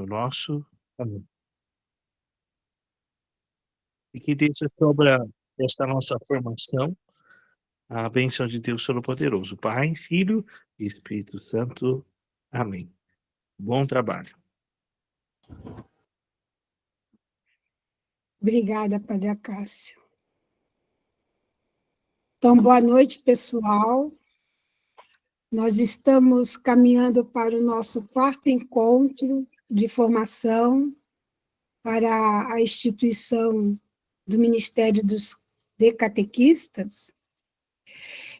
Senhor nosso. Amém. E que desça sobre esta nossa formação a bênção de Deus Todo-Poderoso, Pai, Filho e Espírito Santo. Amém. Bom trabalho. Obrigada, Padre Acácio. Então, boa noite, pessoal. Nós estamos caminhando para o nosso quarto encontro de formação para a instituição do Ministério de Catequistas.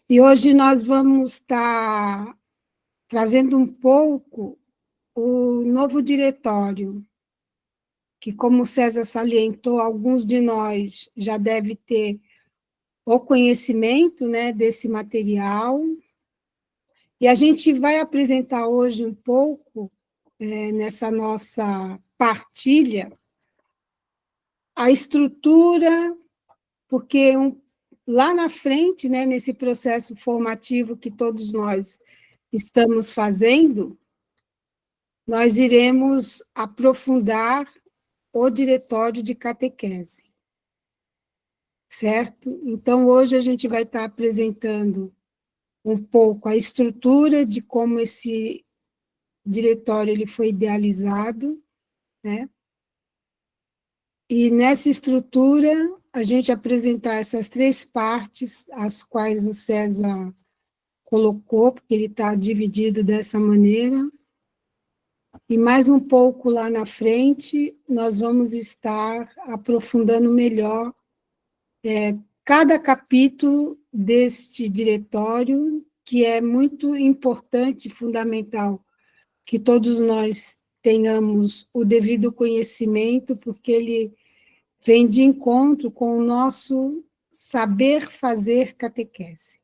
E hoje nós vamos estar trazendo um pouco o novo diretório, que, como o César salientou, alguns de nós já devem ter o conhecimento, né, desse material. E a gente vai apresentar hoje um pouco, nessa nossa partilha, a estrutura, porque lá na frente, né, nesse processo formativo que todos nós estamos fazendo, nós iremos aprofundar o diretório de catequese, certo? Então, hoje a gente vai estar apresentando um pouco a estrutura de como esse diretório ele foi idealizado, né? E nessa estrutura, a gente apresentar essas três partes, as quais o César colocou, porque ele está dividido dessa maneira, e mais um pouco lá na frente, nós vamos estar aprofundando melhor cada capítulo deste diretório, que é muito importante e fundamental que todos nós tenhamos o devido conhecimento, porque ele vem de encontro com o nosso saber fazer catequese.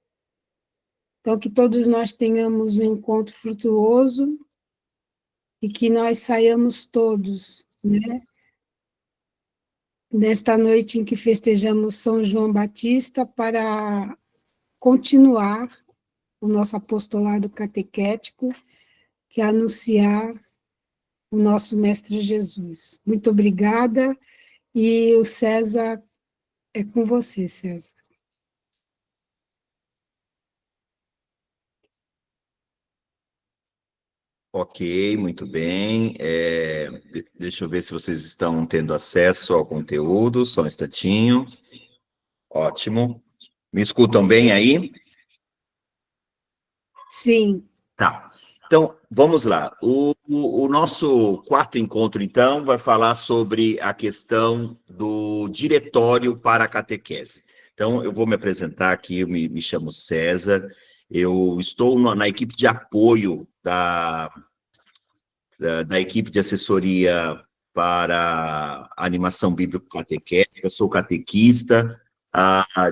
Então, que todos nós tenhamos um encontro frutuoso e que nós saiamos todos, né, nesta noite em que festejamos São João Batista, para continuar o nosso apostolado catequético, que é anunciar o nosso Mestre Jesus. Muito obrigada, e o César é com você, César. Ok, muito bem. Deixa eu ver se vocês estão tendo acesso ao conteúdo, só um instantinho. Ótimo. Me escutam bem aí? Sim. Tá. Então, vamos lá. O nosso quarto encontro, então, vai falar sobre a questão do diretório para a catequese. Então, eu vou me apresentar aqui, eu me chamo César, eu estou na equipe de apoio da equipe de assessoria para a animação bíblico-catequética, eu sou catequista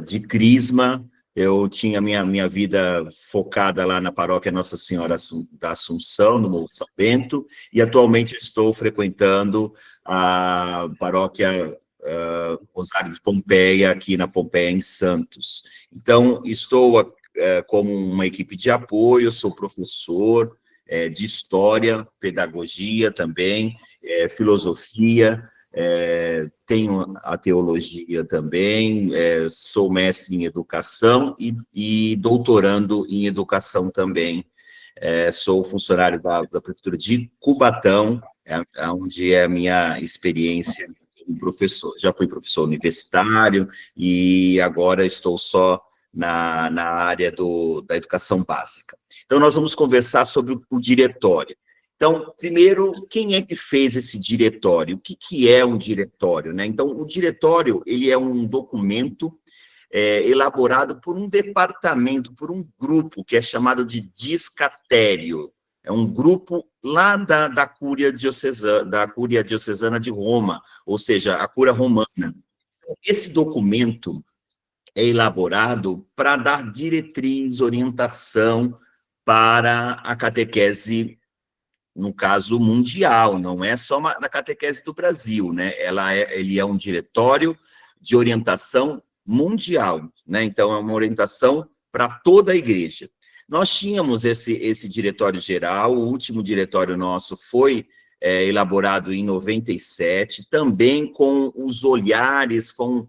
de Crisma. Eu tinha minha vida focada lá na paróquia Nossa Senhora da Assunção, no Morro São Bento, e atualmente estou frequentando a paróquia Rosário de Pompeia, aqui na Pompeia, em Santos. Então, estou como uma equipe de apoio, sou professor de História, Pedagogia também, Filosofia, tenho a Teologia também, sou mestre em Educação e doutorando em Educação também. Sou funcionário da Prefeitura de Cubatão, onde é a minha experiência como professor. Já fui professor universitário e agora estou só na área da educação básica. Então, nós vamos conversar sobre o diretório. Então, primeiro, quem é que fez esse diretório? O que é um diretório, né? Então, o diretório, ele é um documento elaborado por um departamento, por um grupo, que é chamado de discatério. É um grupo lá da Cúria Diocesana de Roma, ou seja, a Cúria Romana. Esse documento é elaborado para dar diretriz, orientação para a catequese, no caso mundial, não é só da catequese do Brasil, né? Ele é um diretório de orientação mundial, né? Então, é uma orientação para toda a igreja. Nós tínhamos esse diretório geral, o último diretório nosso foi elaborado em 97, também com os olhares, com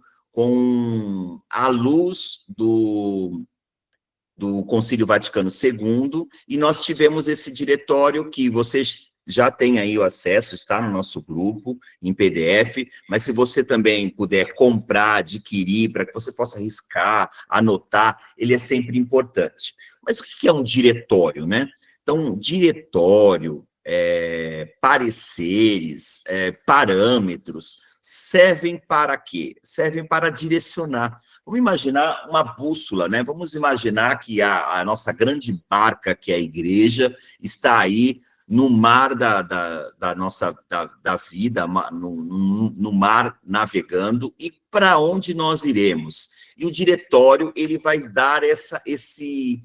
a luz do Concílio Vaticano II, e nós tivemos esse diretório que vocês já têm aí o acesso, está no nosso grupo, em PDF, mas se você também puder comprar, adquirir, para que você possa riscar, anotar, ele é sempre importante. Mas o que é um diretório, né? Então, diretório, pareceres, parâmetros, servem para quê? Servem para direcionar. Vamos imaginar uma bússola, né? Vamos imaginar que a nossa grande barca, que é a igreja, está aí no mar da nossa vida, no mar navegando, e para onde nós iremos? E o diretório, ele vai dar esse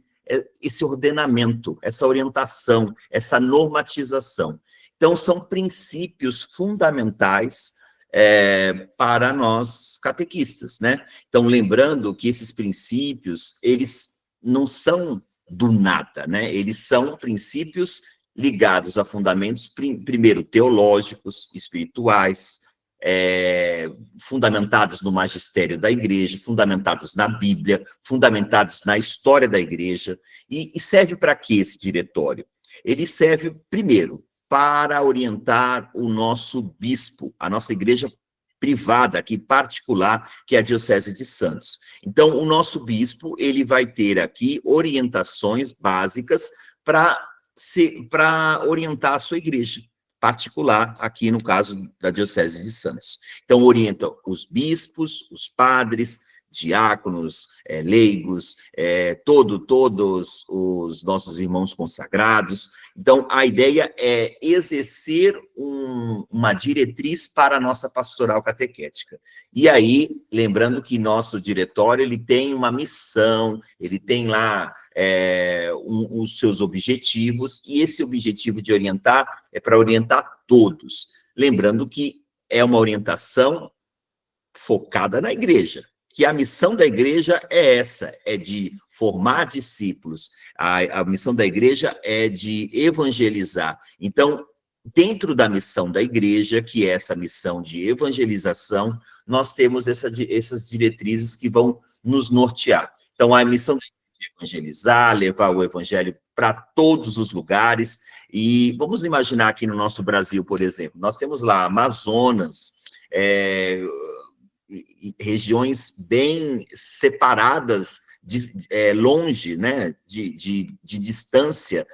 ordenamento, essa orientação, essa normatização. Então, são princípios fundamentais para nós catequistas, né? Então, lembrando que esses princípios, eles não são do nada, né? Eles são princípios ligados a fundamentos, primeiro, teológicos, espirituais, fundamentados no magistério da igreja, fundamentados na Bíblia, fundamentados na história da igreja. E serve para quê esse diretório? Ele serve, primeiro, para orientar o nosso bispo, a nossa igreja privada, aqui particular, que é a Diocese de Santos. Então, o nosso bispo, ele vai ter aqui orientações básicas para orientar a sua igreja particular, aqui no caso da Diocese de Santos. Então, orienta os bispos, os padres, diáconos, leigos, todos os nossos irmãos consagrados. Então, a ideia é exercer uma diretriz para a nossa pastoral catequética. E aí, lembrando que nosso diretório, ele tem uma missão, ele tem lá os seus objetivos, e esse objetivo de orientar é para orientar todos. Lembrando que é uma orientação focada na igreja, que a missão da igreja é essa, é de formar discípulos. A missão da igreja é de evangelizar. Então, dentro da missão da igreja, que é essa missão de evangelização, nós temos essas diretrizes que vão nos nortear. Então, a missão de evangelizar, levar o evangelho para todos os lugares. E vamos imaginar aqui no nosso Brasil, por exemplo, nós temos lá Amazonas, regiões bem separadas, longe, né, de distância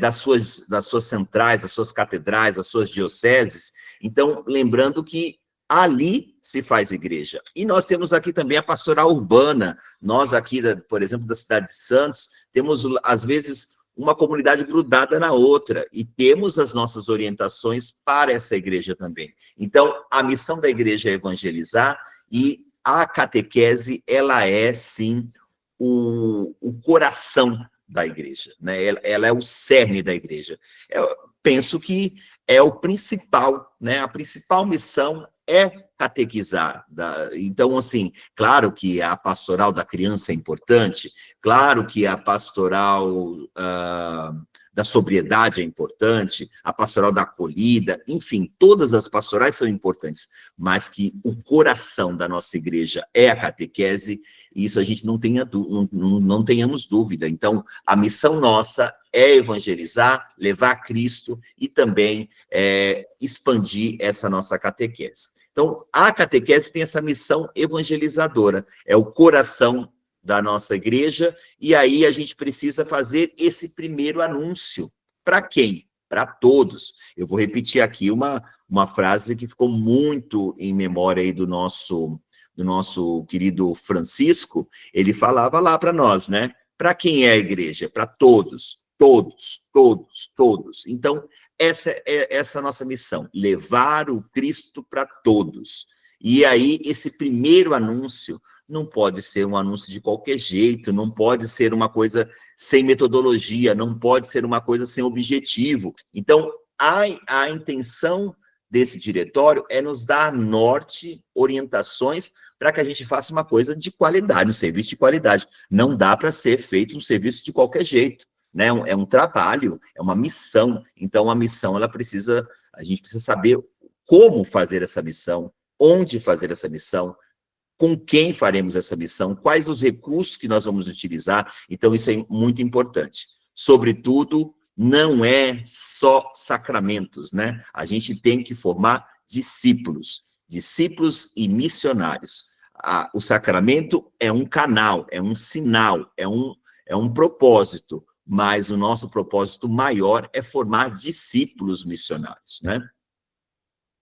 das suas centrais, das suas catedrais, das suas dioceses. Então, lembrando que ali se faz igreja. E nós temos aqui também a pastoral urbana. Nós aqui, por exemplo, da cidade de Santos, temos, às vezes, uma comunidade grudada na outra, e temos as nossas orientações para essa igreja também. Então, a missão da igreja é evangelizar, e a catequese, ela é, sim, o coração da igreja, né? Ela é o cerne da igreja. Eu penso que é o principal, né? A principal missão é catequizar. Então, assim, claro que a pastoral da criança é importante, claro que a pastoral da sobriedade é importante, a pastoral da acolhida, enfim, todas as pastorais são importantes, mas que o coração da nossa igreja é a catequese, e isso a gente não tenhamos dúvida. Então, a missão nossa é evangelizar, levar Cristo e também expandir essa nossa catequese. Então, a catequese tem essa missão evangelizadora, é o coração da nossa igreja, e aí a gente precisa fazer esse primeiro anúncio. Para quem? Para todos. Eu vou repetir aqui uma frase que ficou muito em memória aí do nosso querido Francisco. Ele falava lá para nós, né? Para quem é a igreja? Para todos, todos, todos, todos. Então, essa é a nossa missão, levar o Cristo para todos. E aí, esse primeiro anúncio não pode ser um anúncio de qualquer jeito, não pode ser uma coisa sem metodologia, não pode ser uma coisa sem objetivo. Então, a intenção desse diretório é nos dar norte, orientações, para que a gente faça uma coisa de qualidade, um serviço de qualidade. Não dá para ser feito um serviço de qualquer jeito, né? É um trabalho, é uma missão. Então, a missão, ela precisa A gente precisa saber como fazer essa missão, onde fazer essa missão, com quem faremos essa missão, quais os recursos que nós vamos utilizar. Então, isso é muito importante. Sobretudo, não é só sacramentos, né? A gente tem que formar discípulos e missionários. O sacramento é um canal, é um sinal, é um propósito, mas o nosso propósito maior é formar discípulos missionários, né?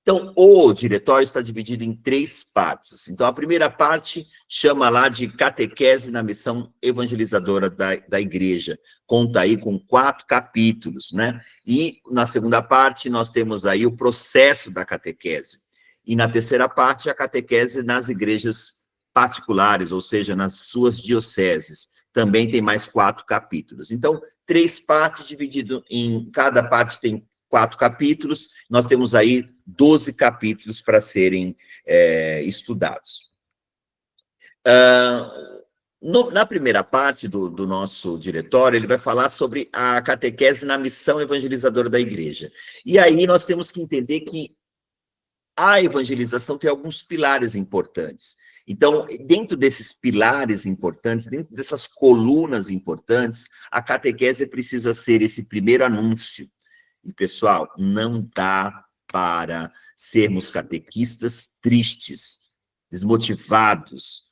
Então, o diretório está dividido em 3 partes. Então, a primeira parte chama lá de catequese na missão evangelizadora da igreja. Conta aí com 4 capítulos, né? E na segunda parte, nós temos aí o processo da catequese. E na terceira parte, a catequese nas igrejas particulares, ou seja, nas suas dioceses. Também tem mais 4 capítulos. Então, 3 partes dividido em... Cada parte tem 4 capítulos, nós temos aí 12 capítulos para serem estudados. Na primeira parte do nosso diretório, ele vai falar sobre a catequese na missão evangelizadora da igreja. E aí nós temos que entender que a evangelização tem alguns pilares importantes. Então, dentro desses pilares importantes, dentro dessas colunas importantes, a catequese precisa ser esse primeiro anúncio. E, pessoal, não dá para sermos catequistas tristes, desmotivados,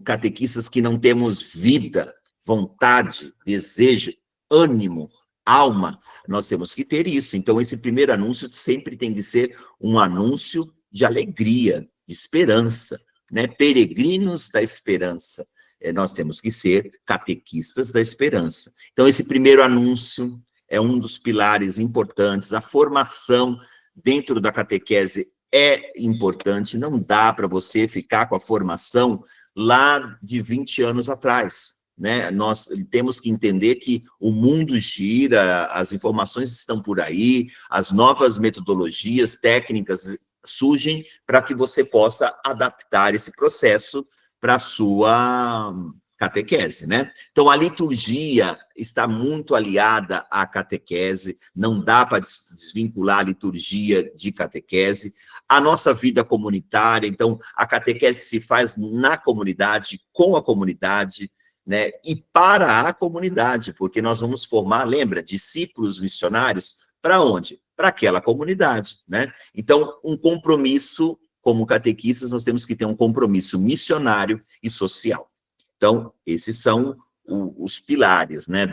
catequistas que não temos vida, vontade, desejo, ânimo, alma. Nós temos que ter isso. Então, esse primeiro anúncio sempre tem que ser um anúncio de alegria, de esperança, né? Peregrinos da esperança. Nós temos que ser catequistas da esperança. Então, esse primeiro anúncio é um dos pilares importantes. A formação dentro da catequese é importante. Não dá para você ficar com a formação lá de 20 anos atrás, né? Nós temos que entender que o mundo gira, as informações estão por aí, as novas metodologias, técnicas surgem para que você possa adaptar esse processo para a sua catequese, né? Então, a liturgia está muito aliada à catequese, não dá para desvincular a liturgia de catequese. A nossa vida comunitária, então, a catequese se faz na comunidade, com a comunidade, né? E para a comunidade, porque nós vamos formar, lembra, discípulos missionários, para onde? Para aquela comunidade, né? Então, um compromisso, como catequistas, nós temos que ter um compromisso missionário e social. Então, esses são os pilares, né,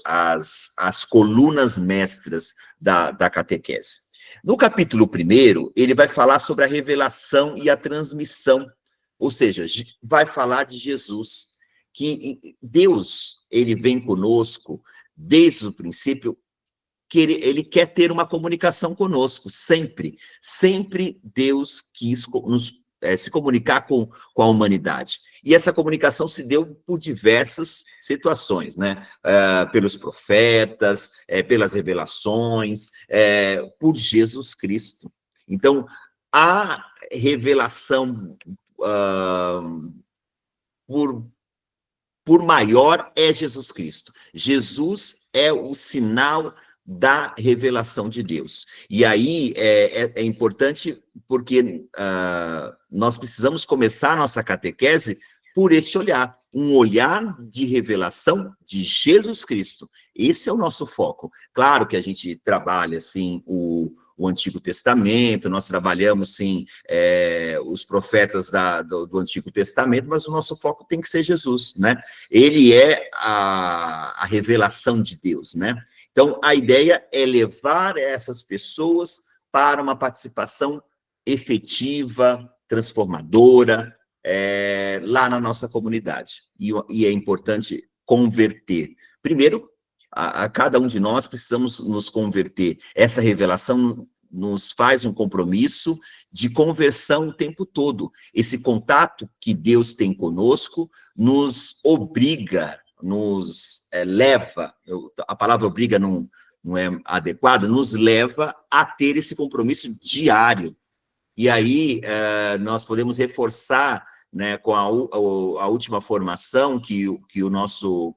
as colunas mestras da catequese. No capítulo 1º, ele vai falar sobre a revelação e a transmissão, ou seja, vai falar de Jesus, que Deus, ele vem conosco desde o princípio, que ele quer ter uma comunicação conosco, sempre. Sempre Deus quis se comunicar com a humanidade. E essa comunicação se deu por diversas situações, né? Pelos profetas, pelas revelações, por Jesus Cristo. Então, a revelação por maior é Jesus Cristo. Jesus é o sinal da revelação de Deus. E aí é importante porque nós precisamos começar a nossa catequese por este olhar, um olhar de revelação de Jesus Cristo. Esse é o nosso foco. Claro que a gente trabalha, assim, o Antigo Testamento, nós trabalhamos, sim, os profetas do Antigo Testamento, mas o nosso foco tem que ser Jesus, né? Ele é a revelação de Deus, né? Então, a ideia é levar essas pessoas para uma participação efetiva, transformadora, lá na nossa comunidade. E é importante converter. Primeiro, a cada um de nós precisamos nos converter. Essa revelação nos faz um compromisso de conversão o tempo todo. Esse contato que Deus tem conosco nos obriga, nos leva, a palavra obriga não é adequada, nos leva a ter esse compromisso diário. E aí nós podemos reforçar, né, com a última formação que o nosso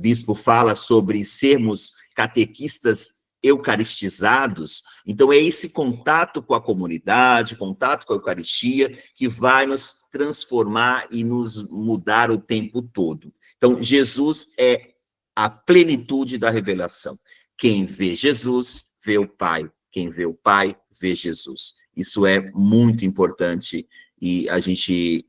bispo fala sobre sermos catequistas eucaristizados, então é esse contato com a comunidade, contato com a Eucaristia, que vai nos transformar e nos mudar o tempo todo. Então, Jesus é a plenitude da revelação. Quem vê Jesus, vê o Pai. Quem vê o Pai, vê Jesus. Isso é muito importante e a gente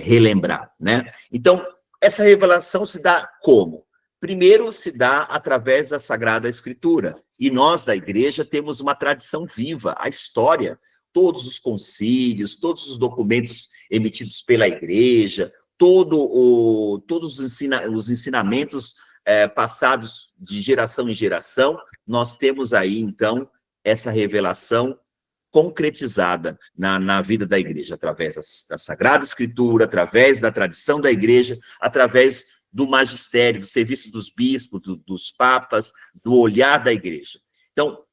relembrar, né? Então, essa revelação se dá como? Primeiro, se dá através da Sagrada Escritura. E nós, da Igreja, temos uma tradição viva, a história, todos os concílios, todos os documentos emitidos pela Igreja, todos os ensinamentos passados de geração em geração, nós temos aí, então, essa revelação concretizada na vida da Igreja, através da Sagrada Escritura, através da tradição da Igreja, através do magistério, do serviço dos bispos, dos papas, do olhar da Igreja. Então,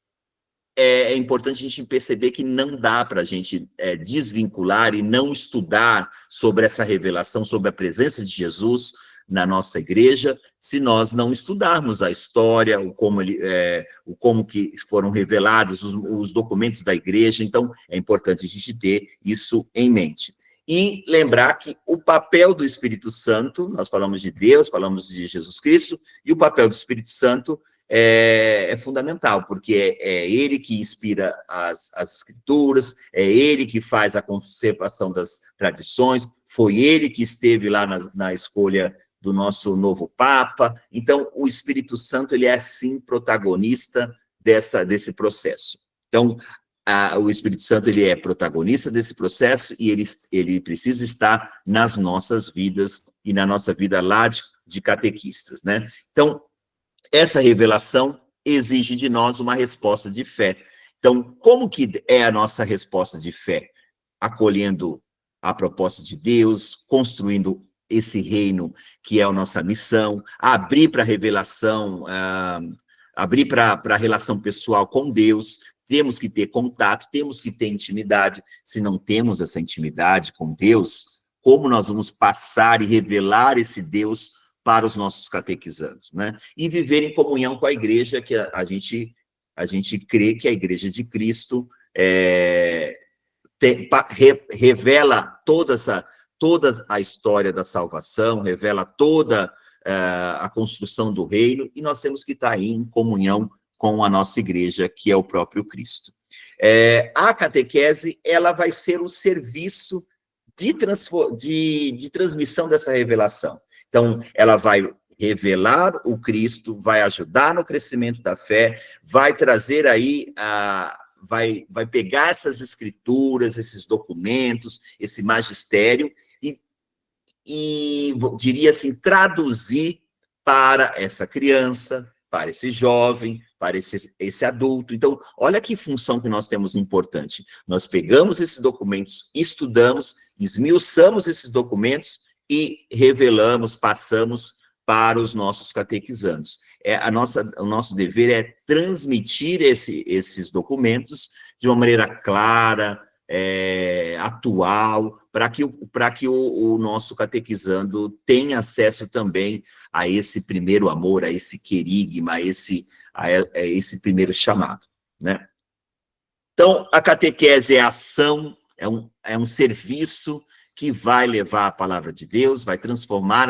é importante a gente perceber que não dá para a gente desvincular e não estudar sobre essa revelação, sobre a presença de Jesus na nossa Igreja, se nós não estudarmos a história, o como que foram revelados os documentos da Igreja. Então, é importante a gente ter isso em mente. E lembrar que o papel do Espírito Santo, nós falamos de Deus, falamos de Jesus Cristo, e o papel do Espírito Santo é fundamental, porque é ele que inspira as Escrituras, é ele que faz a conservação das tradições, foi ele que esteve lá na escolha do nosso novo Papa. Então, o Espírito Santo, ele é, sim, protagonista desse processo. Então, o Espírito Santo, ele é protagonista desse processo e ele precisa estar nas nossas vidas e na nossa vida lá de catequistas, né? Então, essa revelação exige de nós uma resposta de fé. Então, como que é a nossa resposta de fé? Acolhendo a proposta de Deus, construindo esse reino que é a nossa missão, abrir para a revelação, abrir para a relação pessoal com Deus. Temos que ter contato, temos que ter intimidade. Se não temos essa intimidade com Deus, como nós vamos passar e revelar esse Deus para os nossos catequizandos, né? E viver em comunhão com a Igreja, que a gente crê que a Igreja de Cristo revela toda a história da salvação, revela toda a construção do reino, e nós temos que estar aí em comunhão com a nossa Igreja, que é o próprio Cristo. A catequese, ela vai ser um serviço de transmissão dessa revelação. Então, ela vai revelar o Cristo, vai ajudar no crescimento da fé, vai trazer aí, vai pegar essas escrituras, esses documentos, esse magistério, e diria assim, traduzir para essa criança, para esse jovem, para esse adulto. Então, olha que função que nós temos importante. Nós pegamos esses documentos, estudamos, esmiuçamos esses documentos e revelamos, passamos para os nossos catequizandos. O nosso dever é transmitir esses documentos de uma maneira clara, atual, para que o nosso catequizando tenha acesso também a esse primeiro amor, a esse querigma, a esse primeiro chamado, né? Então, a catequese é ação, é um serviço que vai levar a palavra de Deus, vai transformar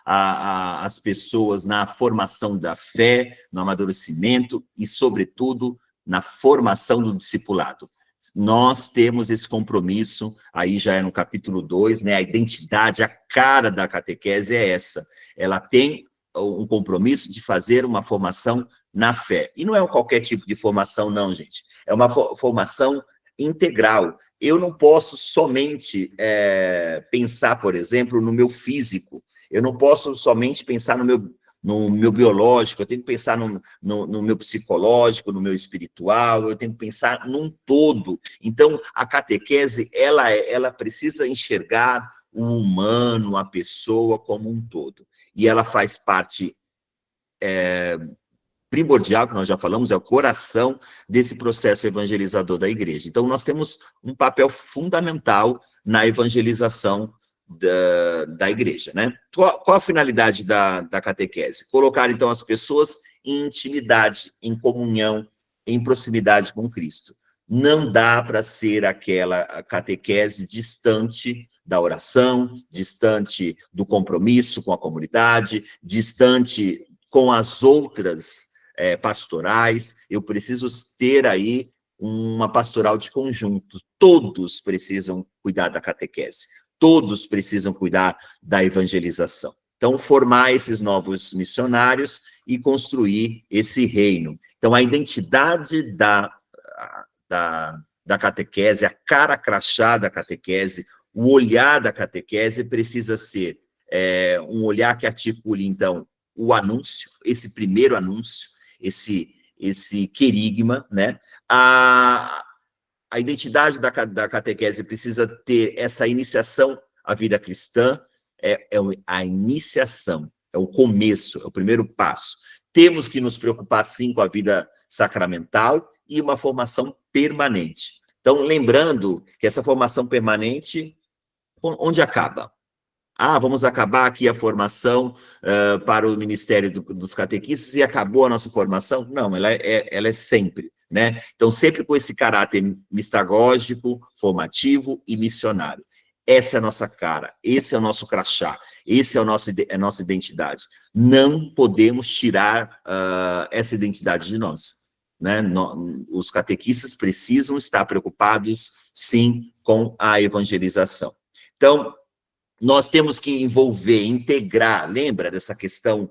as pessoas na formação da fé, no amadurecimento e, sobretudo, na formação do discipulado. Nós temos esse compromisso, aí já é no capítulo 2, né? A identidade, a cara da catequese é essa. Ela tem um compromisso de fazer uma formação na fé. E não é qualquer tipo de formação, não, gente. É uma formação integral. Eu não posso somente pensar, por exemplo, no meu físico. Eu não posso somente pensar no meu biológico, eu tenho que pensar no meu psicológico, no meu espiritual, eu tenho que pensar num todo. Então, a catequese, ela precisa enxergar o humano, a pessoa como um todo. E ela faz parte primordial, que nós já falamos, é o coração desse processo evangelizador da Igreja. Então, nós temos um papel fundamental na evangelização da Igreja, né? Qual a finalidade da catequese? Colocar, então, as pessoas em intimidade, em comunhão em proximidade com Cristo. Não dá para ser aquela catequese distante da oração, distante do compromisso com a comunidade, distante com as outras pastorais. Eu preciso ter aí uma pastoral de conjunto. Todos precisam cuidar da catequese. Todos precisam cuidar da evangelização. Então, formar esses novos missionários e construir esse reino. Então, a identidade da catequese, a cara crachá da catequese, o olhar da catequese precisa ser um olhar que articule, então, o anúncio, esse primeiro anúncio, esse querigma, né? A identidade da catequese precisa ter essa iniciação à vida cristã, a iniciação, é o começo, é o primeiro passo. Temos que nos preocupar, sim, com a vida sacramental e uma formação permanente. Então, lembrando que essa formação permanente, onde acaba? Vamos acabar aqui a formação para o Ministério dos Catequistas e acabou a nossa formação? Não, ela é sempre, né? Então, sempre com esse caráter mistagógico, formativo e missionário. Essa é a nossa cara, esse é o nosso crachá, esse é a nossa identidade. Não podemos tirar essa identidade de nós, né? Os catequistas precisam estar preocupados, sim, com a evangelização. Então, nós temos que envolver, integrar, lembra dessa questão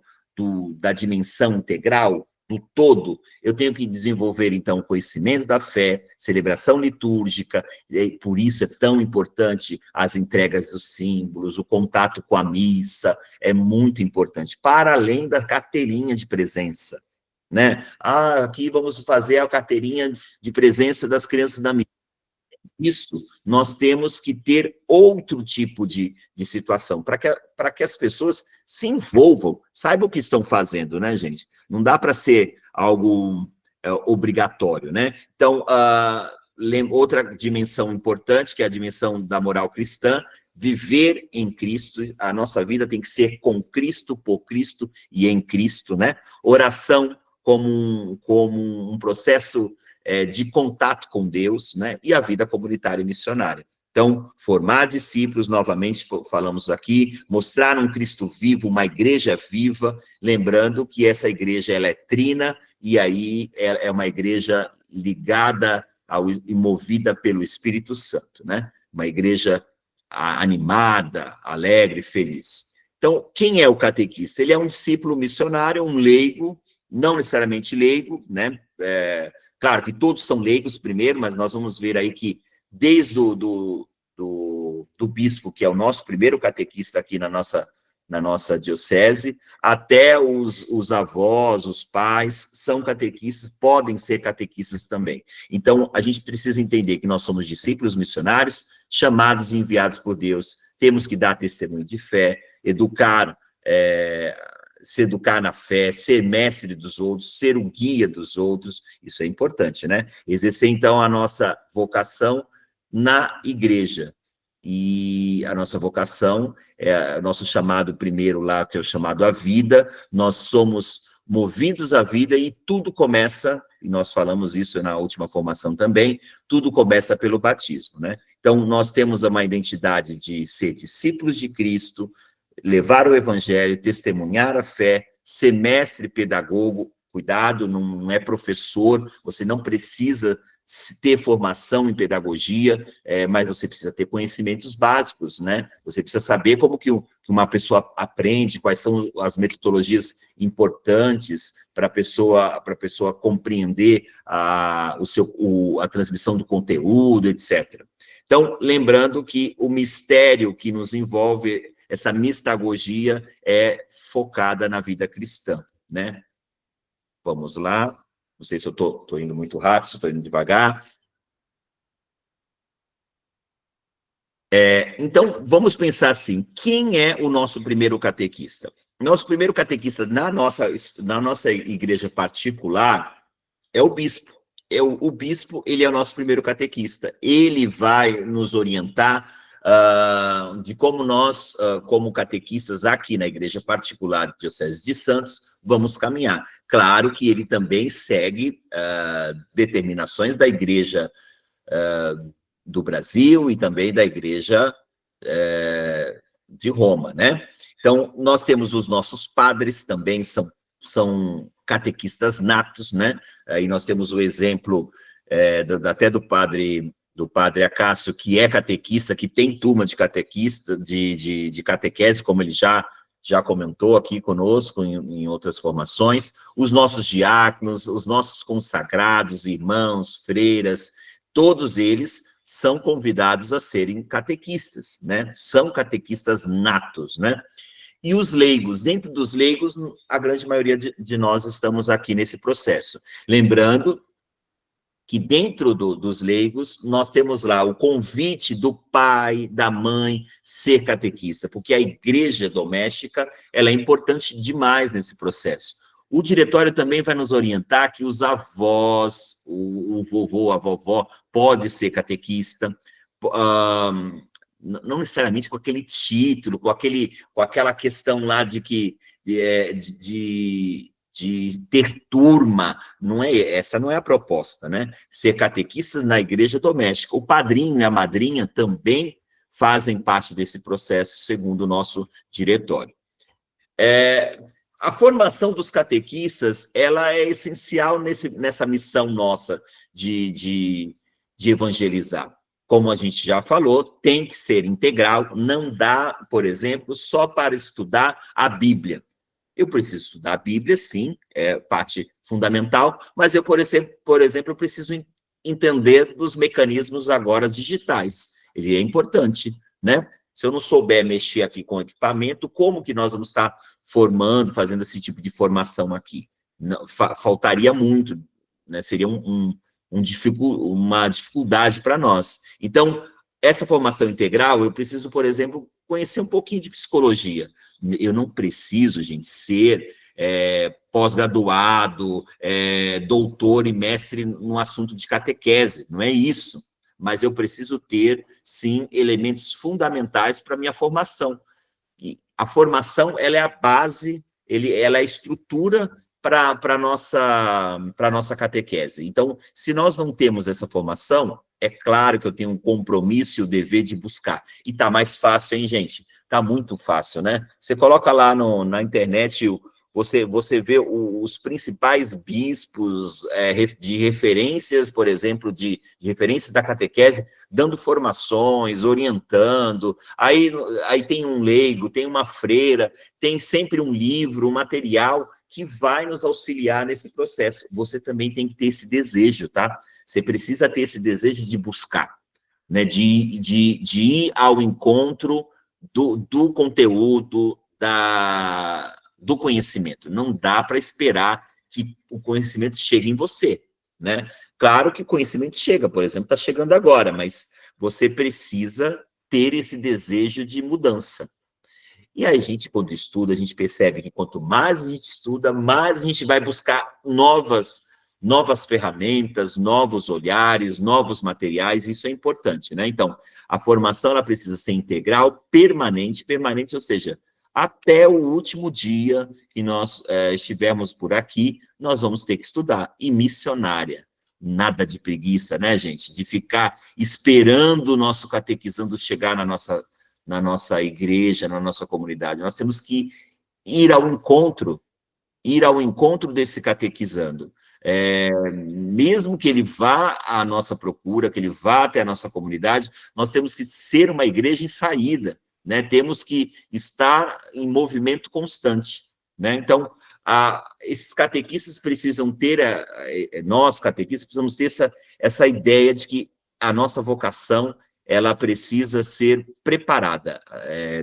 da dimensão integral, do todo? Eu tenho que desenvolver, então, o conhecimento da fé, celebração litúrgica, e por isso é tão importante as entregas dos símbolos, o contato com a missa, é muito importante, para além da carteirinha de presença, né? Aqui vamos fazer a carteirinha de presença das crianças da missa. Isso, nós temos que ter outro tipo de situação, para que as pessoas se envolvam, saibam o que estão fazendo, né, gente? Não dá para ser algo obrigatório, né? Então, outra dimensão importante, que é a dimensão da moral cristã, viver em Cristo, a nossa vida tem que ser com Cristo, por Cristo e em Cristo, né? Oração como um processo de contato com Deus, né? E a vida comunitária e missionária. Então, formar discípulos, novamente falamos aqui, mostrar um Cristo vivo, uma igreja viva, lembrando que essa igreja ela é trina, e aí é uma igreja ligada e movida pelo Espírito Santo, né? Uma igreja animada, alegre, feliz. Então, quem é o catequista? Ele é um discípulo missionário, um leigo, não necessariamente leigo, né? Claro que todos são leigos primeiro, mas nós vamos ver aí que desde do bispo, que é o nosso primeiro catequista aqui na nossa diocese, até os avós, os pais, são catequistas, podem ser catequistas também. Então, a gente precisa entender que nós somos discípulos missionários, chamados e enviados por Deus, temos que dar testemunho de fé, se educar na fé, ser mestre dos outros, ser o guia dos outros, isso é importante, né? Exercer, então, a nossa vocação na igreja. E a nossa vocação é o nosso chamado primeiro lá, que é o chamado à vida. Nós somos movidos à vida e tudo começa, e nós falamos isso na última formação também, tudo começa pelo batismo, né? Então, nós temos uma identidade de ser discípulos de Cristo, levar o evangelho, testemunhar a fé, ser mestre pedagogo, cuidado, não é professor, você não precisa ter formação em pedagogia, mas você precisa ter conhecimentos básicos, né? Você precisa saber como que uma pessoa aprende, quais são as metodologias importantes para a pessoa compreender a transmissão do conteúdo, etc. Então, lembrando que o mistério que nos envolve, essa mistagogia, é focada na vida cristã, né? Vamos lá. Não sei se eu estou indo muito rápido, se eu estou indo devagar. Então, vamos pensar assim, quem é o nosso primeiro catequista? Nosso primeiro catequista na nossa igreja particular é o bispo. O bispo, ele é o nosso primeiro catequista. Ele vai nos orientar de como nós, como catequistas aqui na Igreja Particular de Diocese de Santos, vamos caminhar. Claro que ele também segue determinações da Igreja do Brasil e também da Igreja de Roma, né? Então, nós temos os nossos padres, também são catequistas natos, né? Aí nós temos o exemplo até do padre Acácio, que é catequista, que tem turma de catequista, de catequese, como ele já comentou aqui conosco em outras formações, os nossos diáconos, os nossos consagrados, irmãos, freiras, todos eles são convidados a serem catequistas, né? São catequistas natos, né? E os leigos, dentro dos leigos, a grande maioria de nós estamos aqui nesse processo. Lembrando que dentro dos leigos, nós temos lá o convite do pai, da mãe, ser catequista, porque a igreja doméstica, ela é importante demais nesse processo. O diretório também vai nos orientar que os avós, o vovô, a vovó, pode ser catequista, não necessariamente com aquele título, com aquela questão lá de ter turma, essa não é a proposta, né? Ser catequistas na igreja doméstica. O padrinho e a madrinha também fazem parte desse processo, segundo o nosso diretório. A formação dos catequistas, ela é essencial nessa missão nossa de evangelizar. Como a gente já falou, tem que ser integral, não dá, por exemplo, só para estudar a Bíblia. Eu preciso estudar a Bíblia, sim, é parte fundamental, mas eu, por exemplo, eu preciso entender dos mecanismos agora digitais. Ele é importante, né? Se eu não souber mexer aqui com o equipamento, como que nós vamos estar formando, fazendo esse tipo de formação aqui? Não, faltaria muito, né? Seria uma dificuldade para nós. Então, essa formação integral, eu preciso, por exemplo, conhecer um pouquinho de psicologia. Eu não preciso, gente, ser pós-graduado, doutor e mestre no assunto de catequese, não é isso. Mas eu preciso ter, sim, elementos fundamentais para a minha formação. E a formação, ela é a base, ela é a estrutura para a nossa catequese. Então, se nós não temos essa formação, é claro que eu tenho um compromisso e o dever de buscar. E está mais fácil, hein, gente? Está muito fácil, né? Você coloca lá na internet, você vê os principais bispos de referências, por exemplo, de referências da catequese, dando formações, orientando. Aí tem um leigo, tem uma freira, tem sempre um livro, um material que vai nos auxiliar nesse processo. Você também tem que ter esse desejo, tá? Você precisa ter esse desejo de buscar, né? De ir ao encontro do conteúdo, do conhecimento. Não dá para esperar que o conhecimento chegue em você, né? Claro que o conhecimento chega, por exemplo, está chegando agora, mas você precisa ter esse desejo de mudança. E aí, quando estuda, a gente percebe que quanto mais a gente estuda, mais a gente vai buscar novas ferramentas, novos olhares, novos materiais, isso é importante, né? Então, a formação, ela precisa ser integral, permanente, ou seja, até o último dia que nós estivermos por aqui, nós vamos ter que estudar. E missionária, nada de preguiça, né, gente? De ficar esperando o nosso catequizando chegar na nossa igreja, na nossa comunidade. Nós temos que ir ao encontro desse catequizando. Mesmo que ele vá à nossa procura, que ele vá até a nossa comunidade, nós temos que ser uma igreja em saída, né? Temos que estar em movimento constante, né? Então, esses catequistas precisam ter, nós catequistas precisamos ter essa ideia de que a nossa vocação, ela precisa ser preparada.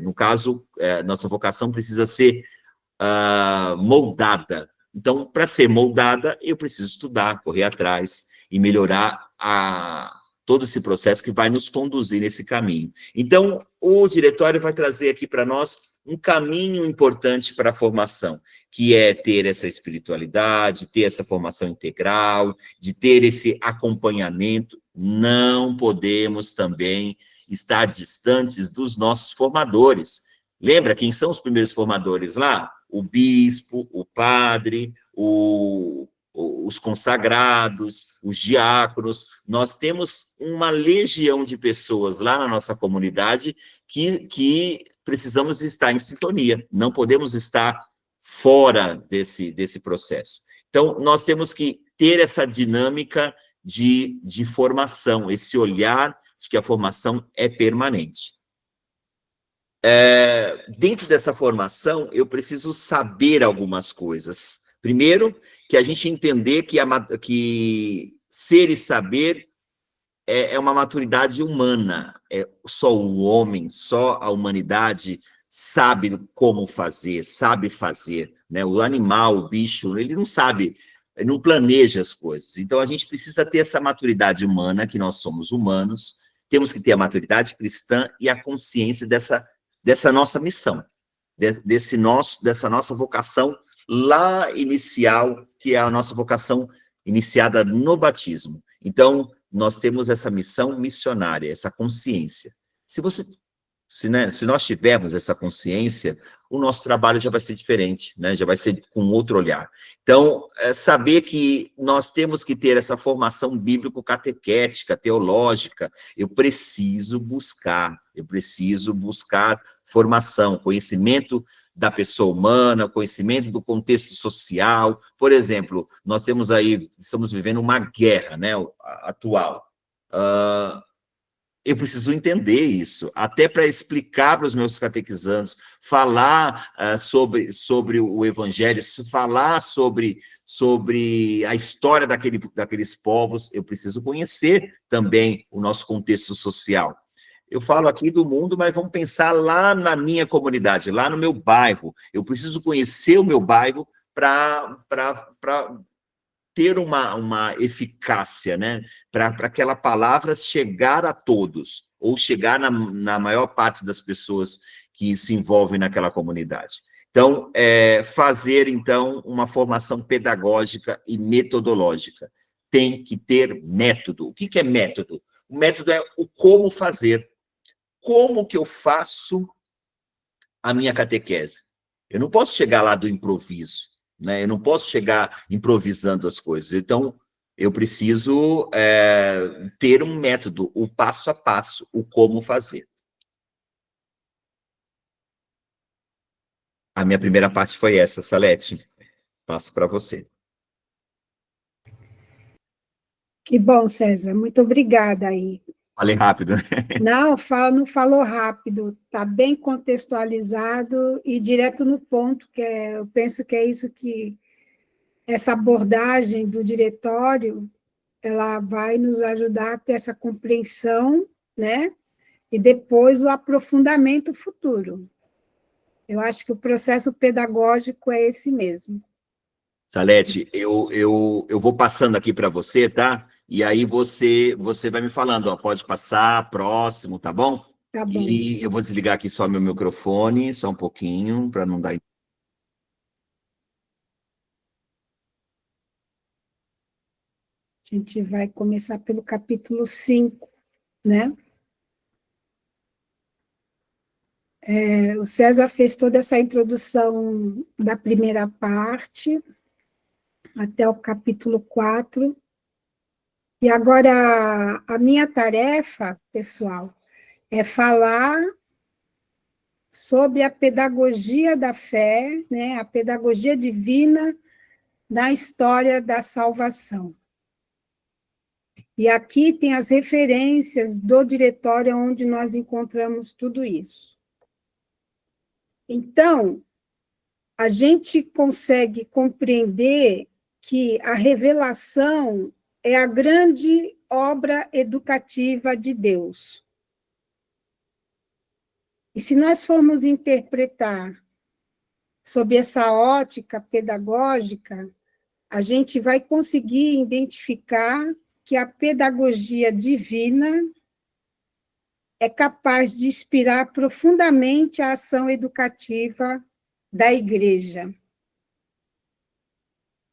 No caso, nossa vocação precisa ser moldada. Então, para ser moldada, eu preciso estudar, correr atrás e melhorar todo esse processo que vai nos conduzir nesse caminho. Então, o diretório vai trazer aqui para nós um caminho importante para a formação, que é ter essa espiritualidade, ter essa formação integral, de ter esse acompanhamento. Não podemos também estar distantes dos nossos formadores. Lembra quem são os primeiros formadores lá? O bispo, o padre, os consagrados, os diáconos. Nós temos uma legião de pessoas lá na nossa comunidade que precisamos estar em sintonia, não podemos estar fora desse processo. Então, nós temos que ter essa dinâmica de formação, esse olhar de que a formação é permanente. Dentro dessa formação, eu preciso saber algumas coisas. Primeiro, que a gente entender que ser e saber é uma maturidade humana. Só o homem, só a humanidade sabe como fazer, sabe fazer, né? O animal, o bicho, ele não sabe, ele não planeja as coisas. Então, a gente precisa ter essa maturidade humana, que nós somos humanos, temos que ter a maturidade cristã e a consciência dessa nossa missão, dessa nossa vocação lá inicial, que é a nossa vocação iniciada no batismo. Então, nós temos essa missão missionária, essa consciência. Se nós tivermos essa consciência, o nosso trabalho já vai ser diferente, né? Já vai ser com outro olhar. Então, saber que nós temos que ter essa formação bíblico-catequética, teológica, eu preciso buscar formação, conhecimento da pessoa humana, conhecimento do contexto social. Por exemplo, nós estamos vivendo uma guerra, né, atual. Eu preciso entender isso, até para explicar para os meus catequizandos, falar sobre o evangelho, falar sobre a história daqueles povos. Eu preciso conhecer também o nosso contexto social. Eu falo aqui do mundo, mas vamos pensar lá na minha comunidade, lá no meu bairro. Eu preciso conhecer o meu bairro para ter uma eficácia, né? Para aquela palavra chegar a todos, ou chegar na maior parte das pessoas que se envolvem naquela comunidade. Então, fazer, então, uma formação pedagógica e metodológica. Tem que ter método. O que é método? O método é o como fazer. Como que eu faço a minha catequese? Eu não posso chegar lá do improviso, né? Eu não posso chegar improvisando as coisas. Então, eu preciso ter um método, o passo a passo, o como fazer. A minha primeira parte foi essa, Salete. Passo para você. Que bom, César. Muito obrigada aí. Falei rápido. Não falou rápido, está bem contextualizado e direto no ponto, eu penso que é isso que essa abordagem do diretório, ela vai nos ajudar a ter essa compreensão, né? E depois o aprofundamento futuro. Eu acho que o processo pedagógico é esse mesmo. Salete, eu vou passando aqui para você, tá? E aí você vai me falando, ó, pode passar, próximo, tá bom? Tá bom. E eu vou desligar aqui só meu microfone, só um pouquinho, para não dar... A gente vai começar pelo capítulo 5, né? O César fez toda essa introdução da primeira parte, até o capítulo 4. E agora, a minha tarefa, pessoal, é falar sobre a pedagogia da fé, né, a pedagogia divina na história da salvação. E aqui tem as referências do diretório onde nós encontramos tudo isso. Então, a gente consegue compreender que a revelação é a grande obra educativa de Deus. E se nós formos interpretar sob essa ótica pedagógica, a gente vai conseguir identificar que a pedagogia divina é capaz de inspirar profundamente a ação educativa da Igreja.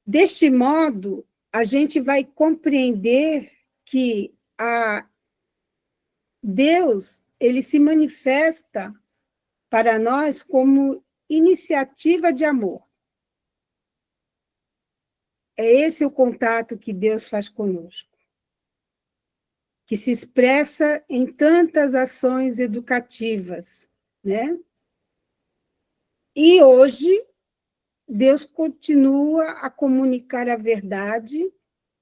Deste modo, a gente vai compreender que Deus ele se manifesta para nós como iniciativa de amor. É esse o contato que Deus faz conosco, que se expressa em tantas ações educativas, né? E hoje, Deus continua a comunicar a verdade,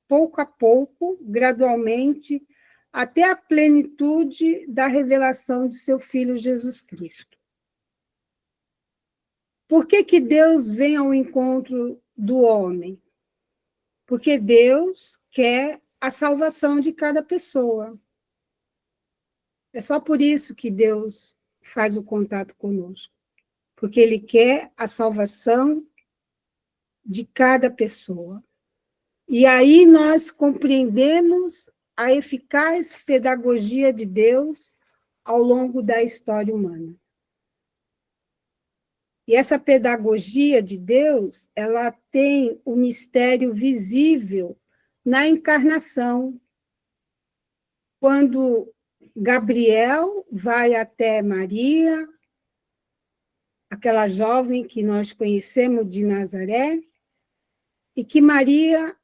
pouco a pouco, gradualmente, até a plenitude da revelação de seu Filho Jesus Cristo. Por que que Deus vem ao encontro do homem? Porque Deus quer a salvação de cada pessoa. É só por isso que Deus faz o contato conosco. Porque Ele quer a salvação de cada pessoa. E aí nós compreendemos a eficaz pedagogia de Deus ao longo da história humana. E essa pedagogia de Deus, ela tem o mistério visível na encarnação. Quando Gabriel vai até Maria, aquela jovem que nós conhecemos de Nazaré, e que Maria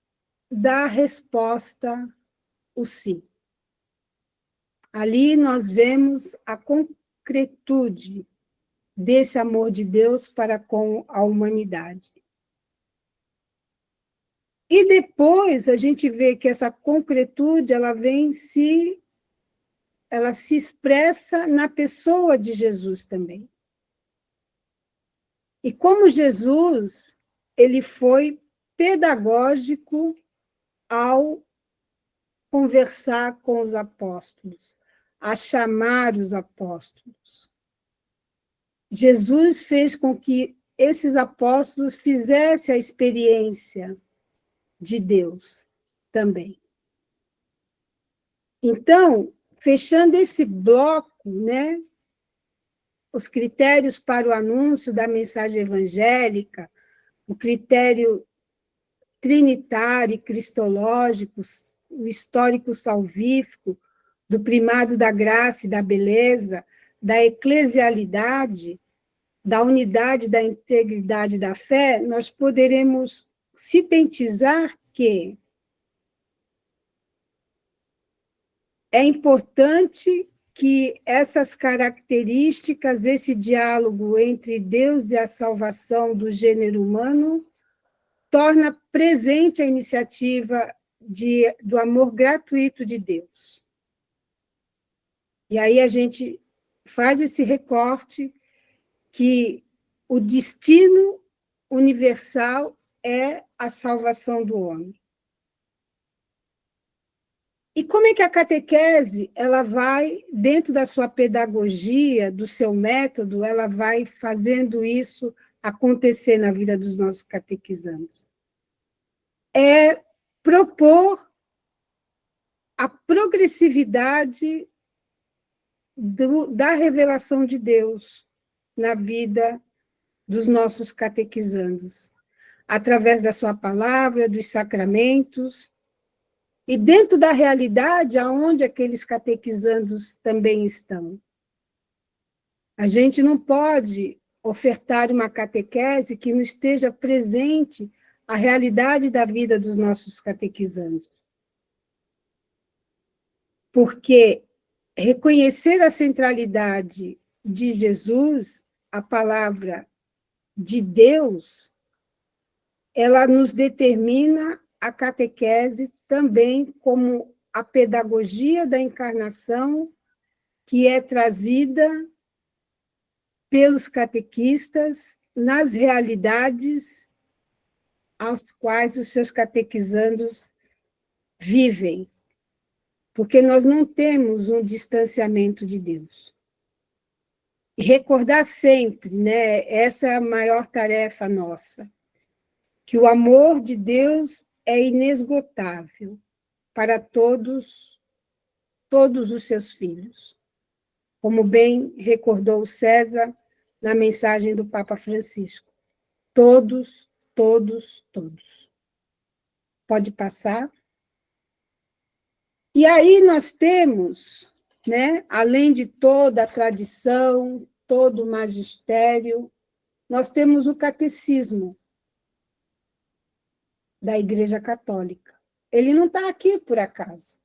dá a resposta, o sim. Ali nós vemos a concretude desse amor de Deus para com a humanidade. E depois a gente vê que essa concretude ela se expressa na pessoa de Jesus também. E como Jesus, ele foi pedagógico ao conversar com os apóstolos, a chamar os apóstolos. Jesus fez com que esses apóstolos fizessem a experiência de Deus também. Então, fechando esse bloco, né, os critérios para o anúncio da mensagem evangélica, o critério trinitário e cristológico, o histórico salvífico, do primado da graça e da beleza, da eclesialidade, da unidade, da integridade da fé, nós poderemos sintetizar que é importante que essas características, esse diálogo entre Deus e a salvação do gênero humano, torna presente a iniciativa do amor gratuito de Deus. E aí a gente faz esse recorte que o destino universal é a salvação do homem. E como é que a catequese, ela vai, dentro da sua pedagogia, do seu método, ela vai fazendo isso acontecer na vida dos nossos catequizandos? É propor a progressividade da revelação de Deus na vida dos nossos catequizandos, através da sua palavra, dos sacramentos, e dentro da realidade aonde aqueles catequizandos também estão. A gente não pode ofertar uma catequese que não esteja presente a realidade da vida dos nossos catequizandos. Porque reconhecer a centralidade de Jesus, a palavra de Deus, ela nos determina a catequese também como a pedagogia da encarnação que é trazida pelos catequistas nas realidades aos quais os seus catequizandos vivem, porque nós não temos um distanciamento de Deus. E recordar sempre, né, essa é a maior tarefa nossa, que o amor de Deus é inesgotável para todos os seus filhos, como bem recordou César na mensagem do Papa Francisco. Todos, todos, todos. Pode passar? E aí nós temos né? Além de toda a tradição, todo o magistério, nós temos o catecismo da Igreja Católica. Ele não está aqui por acaso.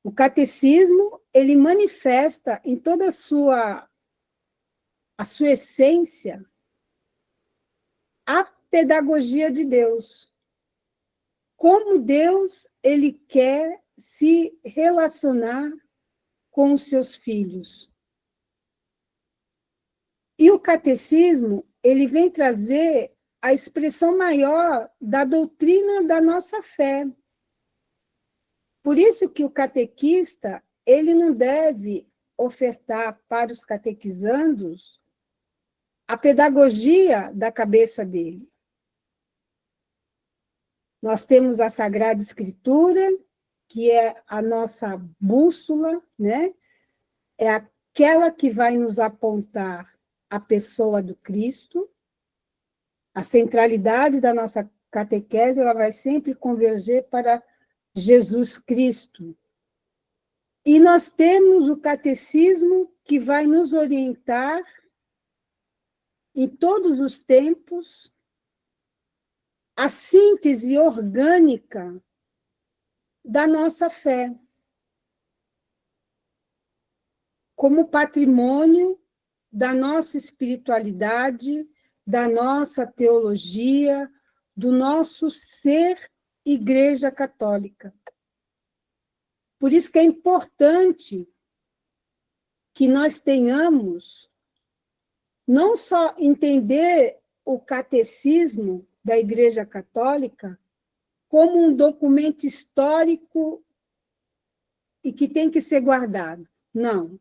O catecismo, ele manifesta em toda a sua essência a pedagogia de Deus. Como Deus ele quer se relacionar com os seus filhos. E o catecismo, ele vem trazer a expressão maior da doutrina da nossa fé. Por isso que o catequista, ele não deve ofertar para os catequizandos a pedagogia da cabeça dele. Nós temos a Sagrada Escritura, que é a nossa bússola, né? É aquela que vai nos apontar a pessoa do Cristo. A centralidade da nossa catequese ela vai sempre converger para Jesus Cristo. E nós temos o catecismo que vai nos orientar em todos os tempos a síntese orgânica da nossa fé, como patrimônio da nossa espiritualidade, da nossa teologia, do nosso ser Igreja Católica. Por isso que é importante que nós tenhamos não só entender o catecismo da Igreja Católica como um documento histórico e que tem que ser guardado. Não.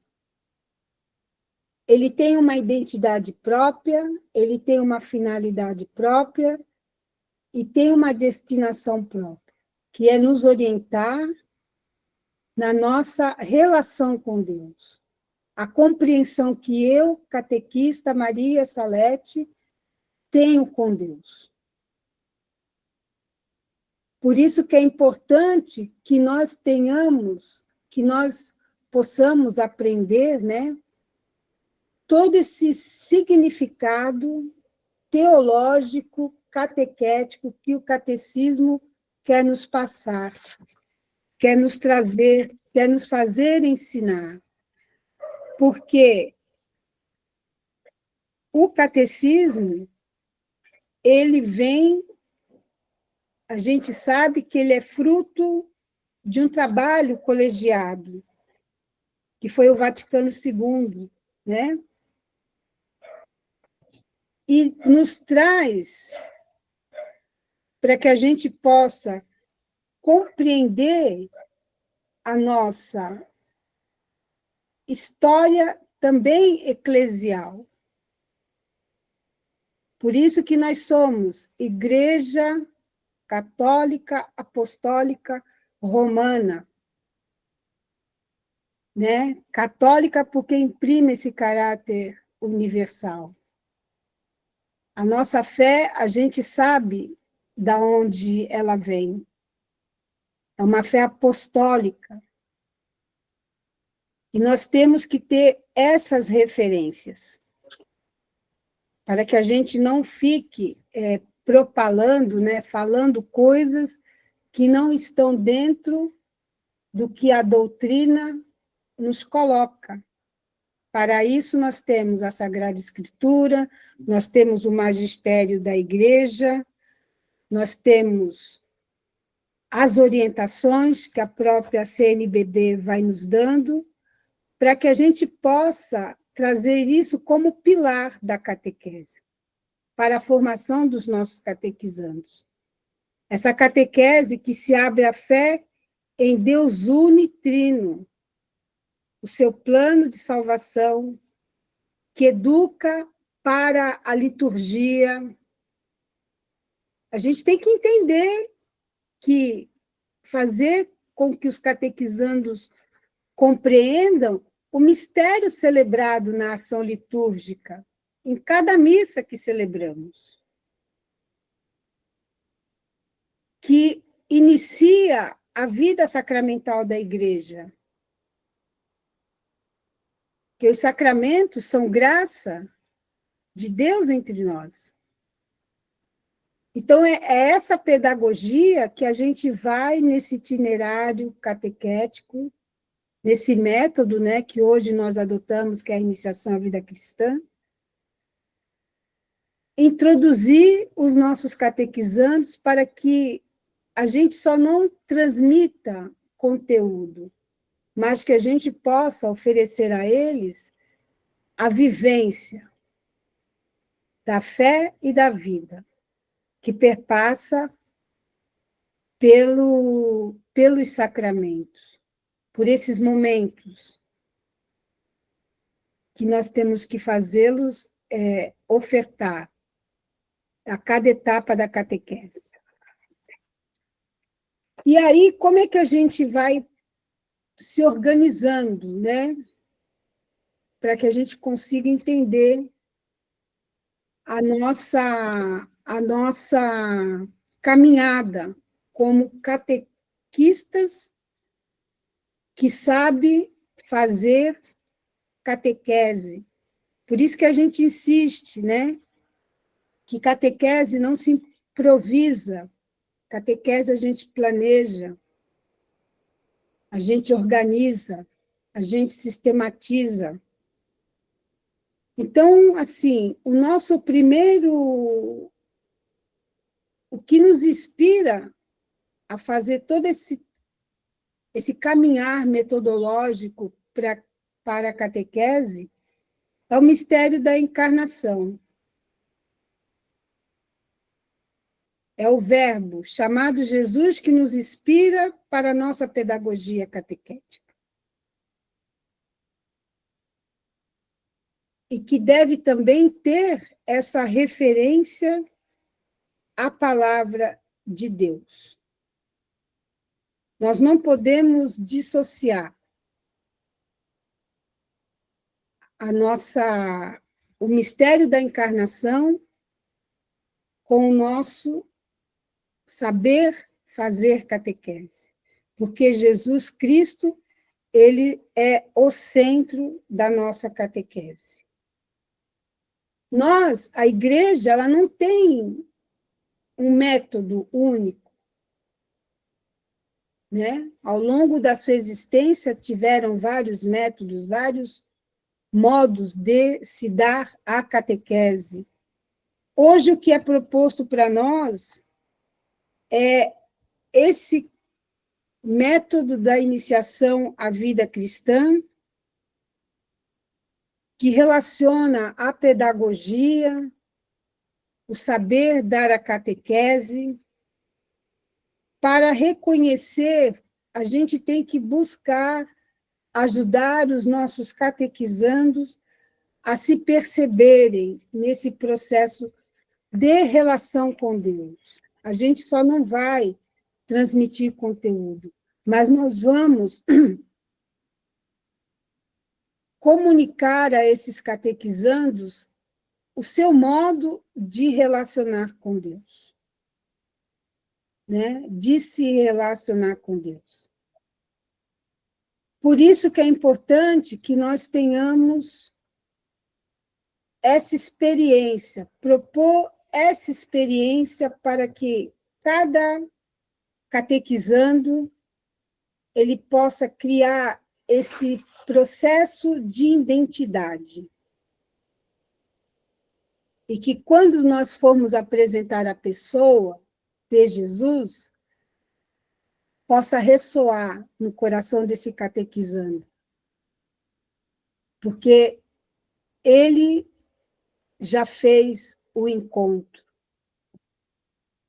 Ele tem uma identidade própria, ele tem uma finalidade própria e tem uma destinação própria, que é nos orientar na nossa relação com Deus. A compreensão que eu, catequista Maria Salete, tenho com Deus. Por isso que é importante que nós tenhamos, que nós possamos aprender, né, todo esse significado teológico, catequético que o catecismo quer nos passar, quer nos trazer, quer nos fazer ensinar. Porque o catecismo, ele vem, a gente sabe que ele é fruto de um trabalho colegiado, que foi o Vaticano II, né? E nos traz para que a gente possa compreender a nossa história também eclesial. Por isso que nós somos Igreja Católica Apostólica Romana, né? Católica porque imprime esse caráter universal. A nossa fé, a gente sabe de onde ela vem. É uma fé apostólica. E nós temos que ter essas referências, para que a gente não fique propalando, né, falando coisas que não estão dentro do que a doutrina nos coloca. Para isso, nós temos a Sagrada Escritura, nós temos o magistério da Igreja, nós temos as orientações que a própria CNBB vai nos dando, para que a gente possa trazer isso como pilar da catequese, para a formação dos nossos catequizandos. Essa catequese que se abre à fé em Deus unitrino, o seu plano de salvação, que educa para a liturgia. A gente tem que entender que fazer com que os catequizandos compreendam o mistério celebrado na ação litúrgica, em cada missa que celebramos, que inicia a vida sacramental da Igreja. que os sacramentos são graça de Deus entre nós. Então, é essa pedagogia que a gente vai nesse itinerário catequético, nesse método, né, que hoje nós adotamos, que é a iniciação à vida cristã, introduzir os nossos catequizandos para que a gente só não transmita conteúdo, mas que a gente possa oferecer a eles a vivência da fé e da vida, que perpassa pelos sacramentos, por esses momentos que nós temos que fazê-los ofertar a cada etapa da catequese. E aí, como é que a gente vai se organizando, né? Para que a gente consiga entender a nossa caminhada como catequistas que sabe fazer catequese. Por isso que a gente insiste, né? Que catequese não se improvisa, catequese a gente planeja, a gente organiza, a gente sistematiza. Então, assim, o nosso primeiro... O que nos inspira a fazer todo esse caminhar metodológico para a catequese é o mistério da encarnação. É o Verbo, chamado Jesus, que nos inspira para a nossa pedagogia catequética. E que deve também ter essa referência à palavra de Deus. Nós não podemos dissociar o mistério da encarnação com o nosso saber fazer catequese, porque Jesus Cristo, ele é o centro da nossa catequese. Nós, a igreja, ela não tem um método único, né? Ao longo da sua existência, tiveram vários métodos, vários modos de se dar a catequese. Hoje, o que é proposto para nós é esse método da iniciação à vida cristã, que relaciona a pedagogia, o saber dar a catequese. Para reconhecer, a gente tem que buscar ajudar os nossos catequizandos a se perceberem nesse processo de relação com Deus. A gente só não vai transmitir conteúdo, mas nós vamos comunicar a esses catequizandos o seu modo de relacionar com Deus, né? De se relacionar com Deus. Por isso que é importante que nós tenhamos essa experiência, propor essa experiência para que cada catequizando ele possa criar esse processo de identidade. E que quando nós formos apresentar a pessoa de Jesus, possa ressoar no coração desse catequizando. Porque ele já fez o encontro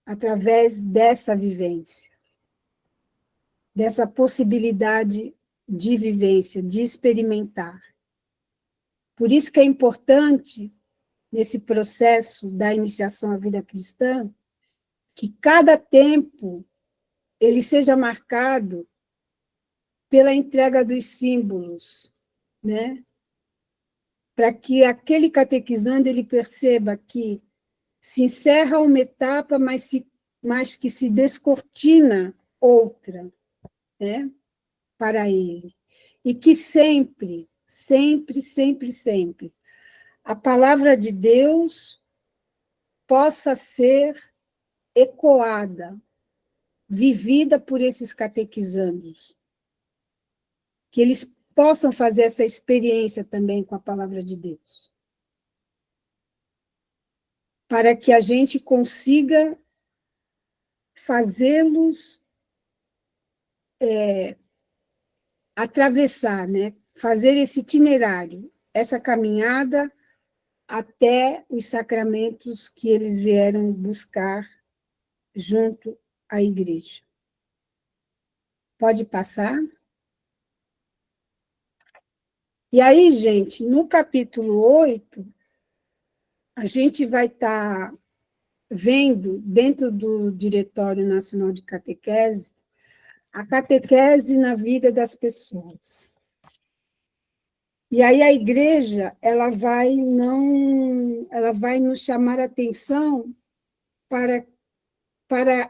através dessa vivência, dessa possibilidade de vivência, de experimentar. Por isso que é importante, nesse processo da iniciação à vida cristã, que cada tempo ele seja marcado pela entrega dos símbolos, né? Para que aquele catequizando ele perceba que se encerra uma etapa, mas que se descortina outra, né? Para ele. E que sempre sempre, sempre, sempre, a palavra de Deus possa ser ecoada, vivida por esses catequizandos, que eles possam fazer essa experiência também com a palavra de Deus, para que a gente consiga fazê-los atravessar, né? Fazer esse itinerário, essa caminhada até os sacramentos que eles vieram buscar junto à igreja. Pode passar? E aí, gente, no capítulo 8, a gente vai estar vendo, dentro do Diretório Nacional de Catequese, a catequese na vida das pessoas. E aí a igreja, ela vai nos chamar a atenção para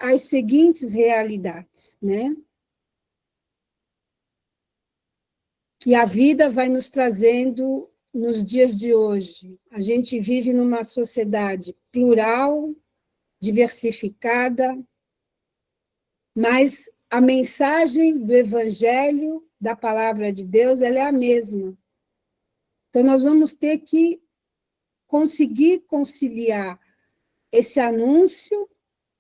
as seguintes realidades, né? Que a vida vai nos trazendo nos dias de hoje. A gente vive numa sociedade plural, diversificada, mas a mensagem do Evangelho, da Palavra de Deus, ela é a mesma. Então, nós vamos ter que conseguir conciliar esse anúncio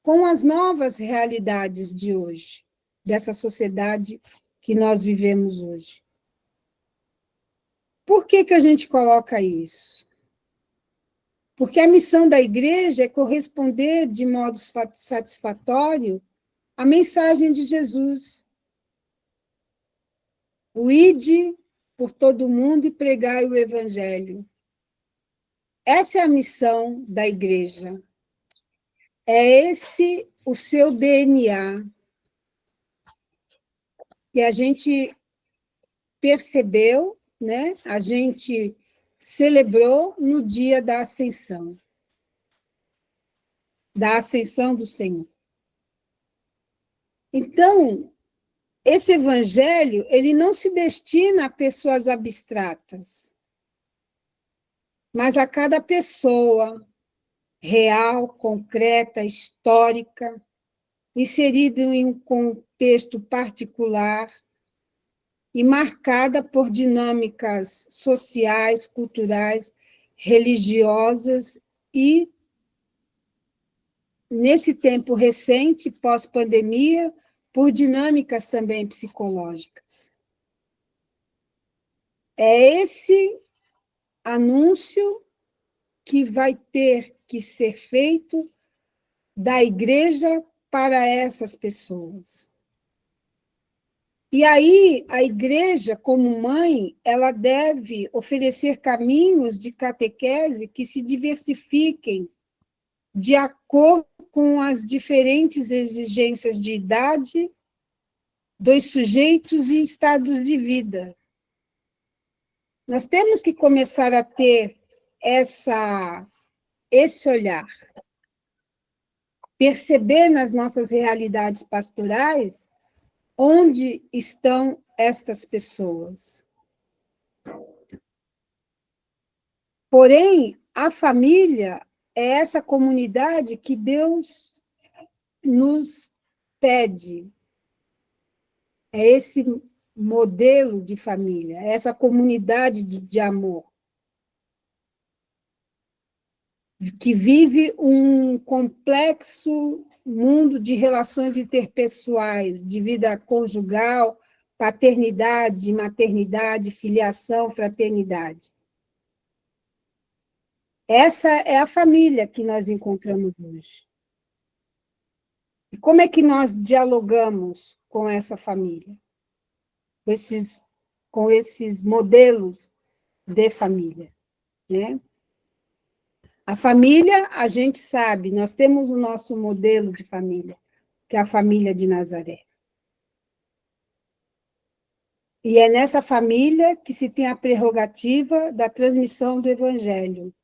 com as novas realidades de hoje, dessa sociedade que nós vivemos hoje. Por que a gente coloca isso? Porque a missão da igreja é corresponder de modo satisfatório à mensagem de Jesus. O ide por todo mundo e pregai o evangelho. Essa é a missão da igreja. É esse o seu DNA. E a gente percebeu, né? A gente celebrou no dia da ascensão do Senhor. Então, esse evangelho, ele não se destina a pessoas abstratas, mas a cada pessoa real, concreta, histórica, inserida em um contexto particular e marcada por dinâmicas sociais, culturais, religiosas e, nesse tempo recente, pós-pandemia, por dinâmicas também psicológicas. É esse anúncio que vai ter que ser feito da igreja para essas pessoas. E aí, a igreja, como mãe, ela deve oferecer caminhos de catequese que se diversifiquem de acordo com as diferentes exigências de idade dos sujeitos e estados de vida. Nós temos que começar a ter esse olhar, perceber nas nossas realidades pastorais onde estão estas pessoas. Porém, a família é essa comunidade que Deus nos pede. É esse modelo de família, é essa comunidade de amor, que vive um complexo mundo de relações interpessoais, de vida conjugal, paternidade, maternidade, filiação, fraternidade. Essa é a família que nós encontramos hoje. E como é que nós dialogamos com essa família? Com esses modelos de família, né? A família, a gente sabe, nós temos o nosso modelo de família, que é a família de Nazaré. E é nessa família que se tem a prerrogativa da transmissão do evangelho,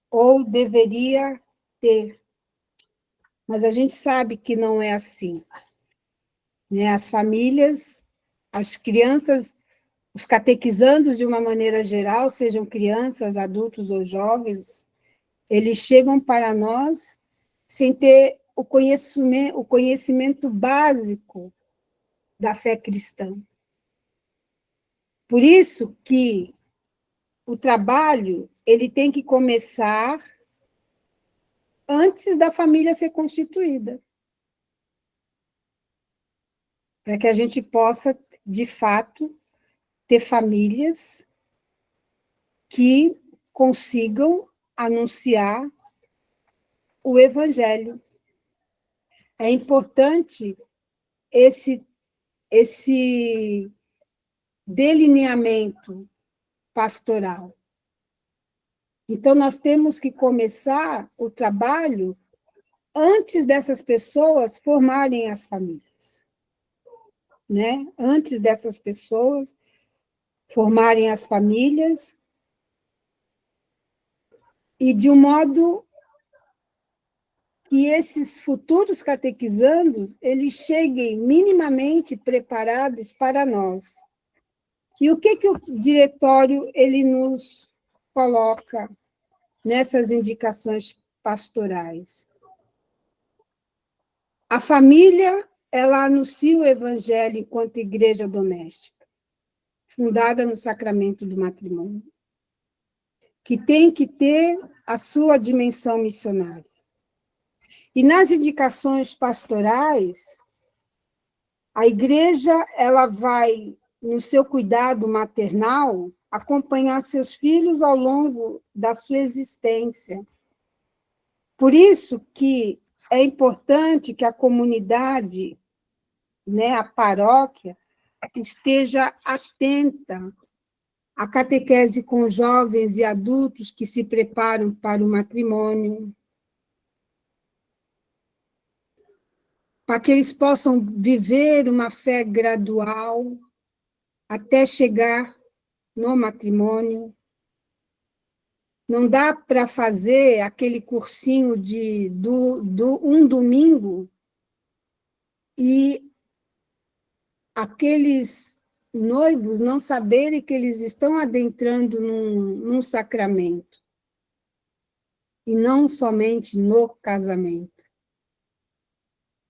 ou deveria ter. Mas a gente sabe que não é assim, né? As famílias, as crianças, os catequizandos, de uma maneira geral, sejam crianças, adultos ou jovens, eles chegam para nós sem ter o conhecimento básico da fé cristã. Por isso que o trabalho ele tem que começar antes da família ser constituída, para que a gente possa, de fato, ter famílias que consigam anunciar o Evangelho. É importante esse delineamento pastoral. Então, nós temos que começar o trabalho antes dessas pessoas formarem as famílias, né? Antes dessas pessoas formarem as famílias e de um modo que esses futuros catequizandos eles cheguem minimamente preparados para nós. E o que o diretório ele nos coloca nessas indicações pastorais? A família, ela anuncia o evangelho enquanto igreja doméstica, fundada no sacramento do matrimônio, que tem que ter a sua dimensão missionária. E nas indicações pastorais, a igreja ela vai, no seu cuidado maternal, acompanhar seus filhos ao longo da sua existência. Por isso que é importante que a comunidade, né, a paróquia, esteja atenta à catequese com jovens e adultos que se preparam para o matrimônio, para que eles possam viver uma fé gradual até chegar no matrimônio. Não dá para fazer aquele cursinho do um domingo e aqueles noivos não saberem que eles estão adentrando num sacramento, e não somente no casamento.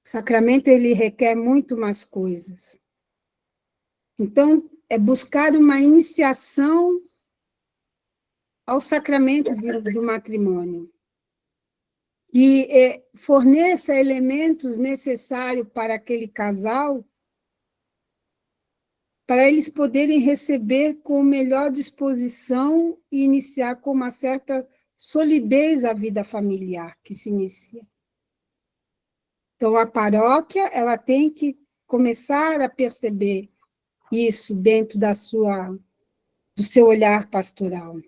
O sacramento ele requer muito mais coisas. Então, é buscar uma iniciação ao sacramento do matrimônio, que forneça elementos necessários para aquele casal, para eles poderem receber com melhor disposição e iniciar com uma certa solidez a vida familiar que se inicia. Então, a paróquia ela tem que começar a perceber isso dentro do seu olhar pastoral.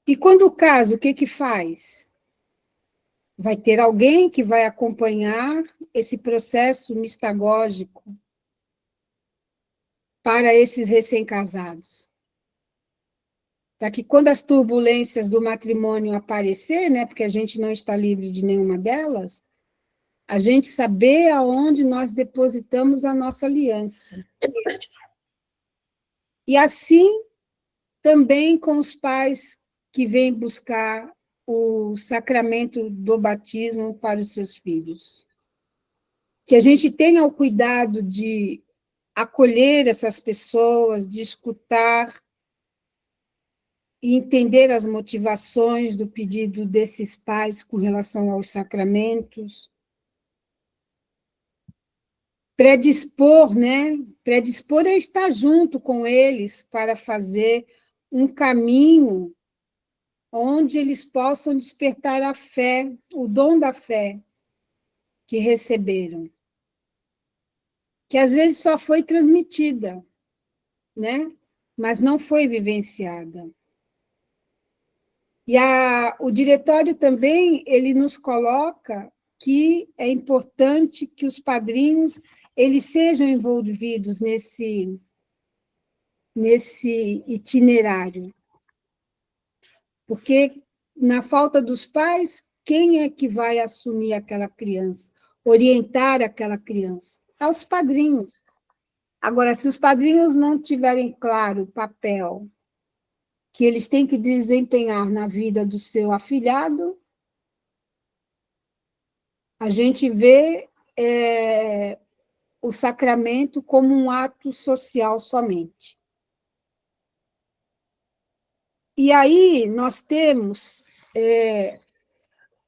E quando casa, o que faz? Vai ter alguém que vai acompanhar esse processo mistagógico para esses recém-casados. Para que quando as turbulências do matrimônio aparecer, né, porque a gente não está livre de nenhuma delas, a gente saber aonde nós depositamos a nossa aliança. E assim, também com os pais que vêm buscar o sacramento do batismo para os seus filhos. Que a gente tenha o cuidado de acolher essas pessoas, de escutar e entender as motivações do pedido desses pais com relação aos sacramentos. Predispor, né? Predispor é estar junto com eles para fazer um caminho onde eles possam despertar a fé, o dom da fé que receberam, que às vezes só foi transmitida, né? Mas não foi vivenciada. E o diretório também, ele nos coloca que é importante que os padrinhos eles sejam envolvidos nesse itinerário. Porque, na falta dos pais, quem é que vai assumir aquela criança, orientar aquela criança? Aos padrinhos. Agora, se os padrinhos não tiverem claro o papel que eles têm que desempenhar na vida do seu afilhado, a gente vê o sacramento como um ato social somente. E aí nós temos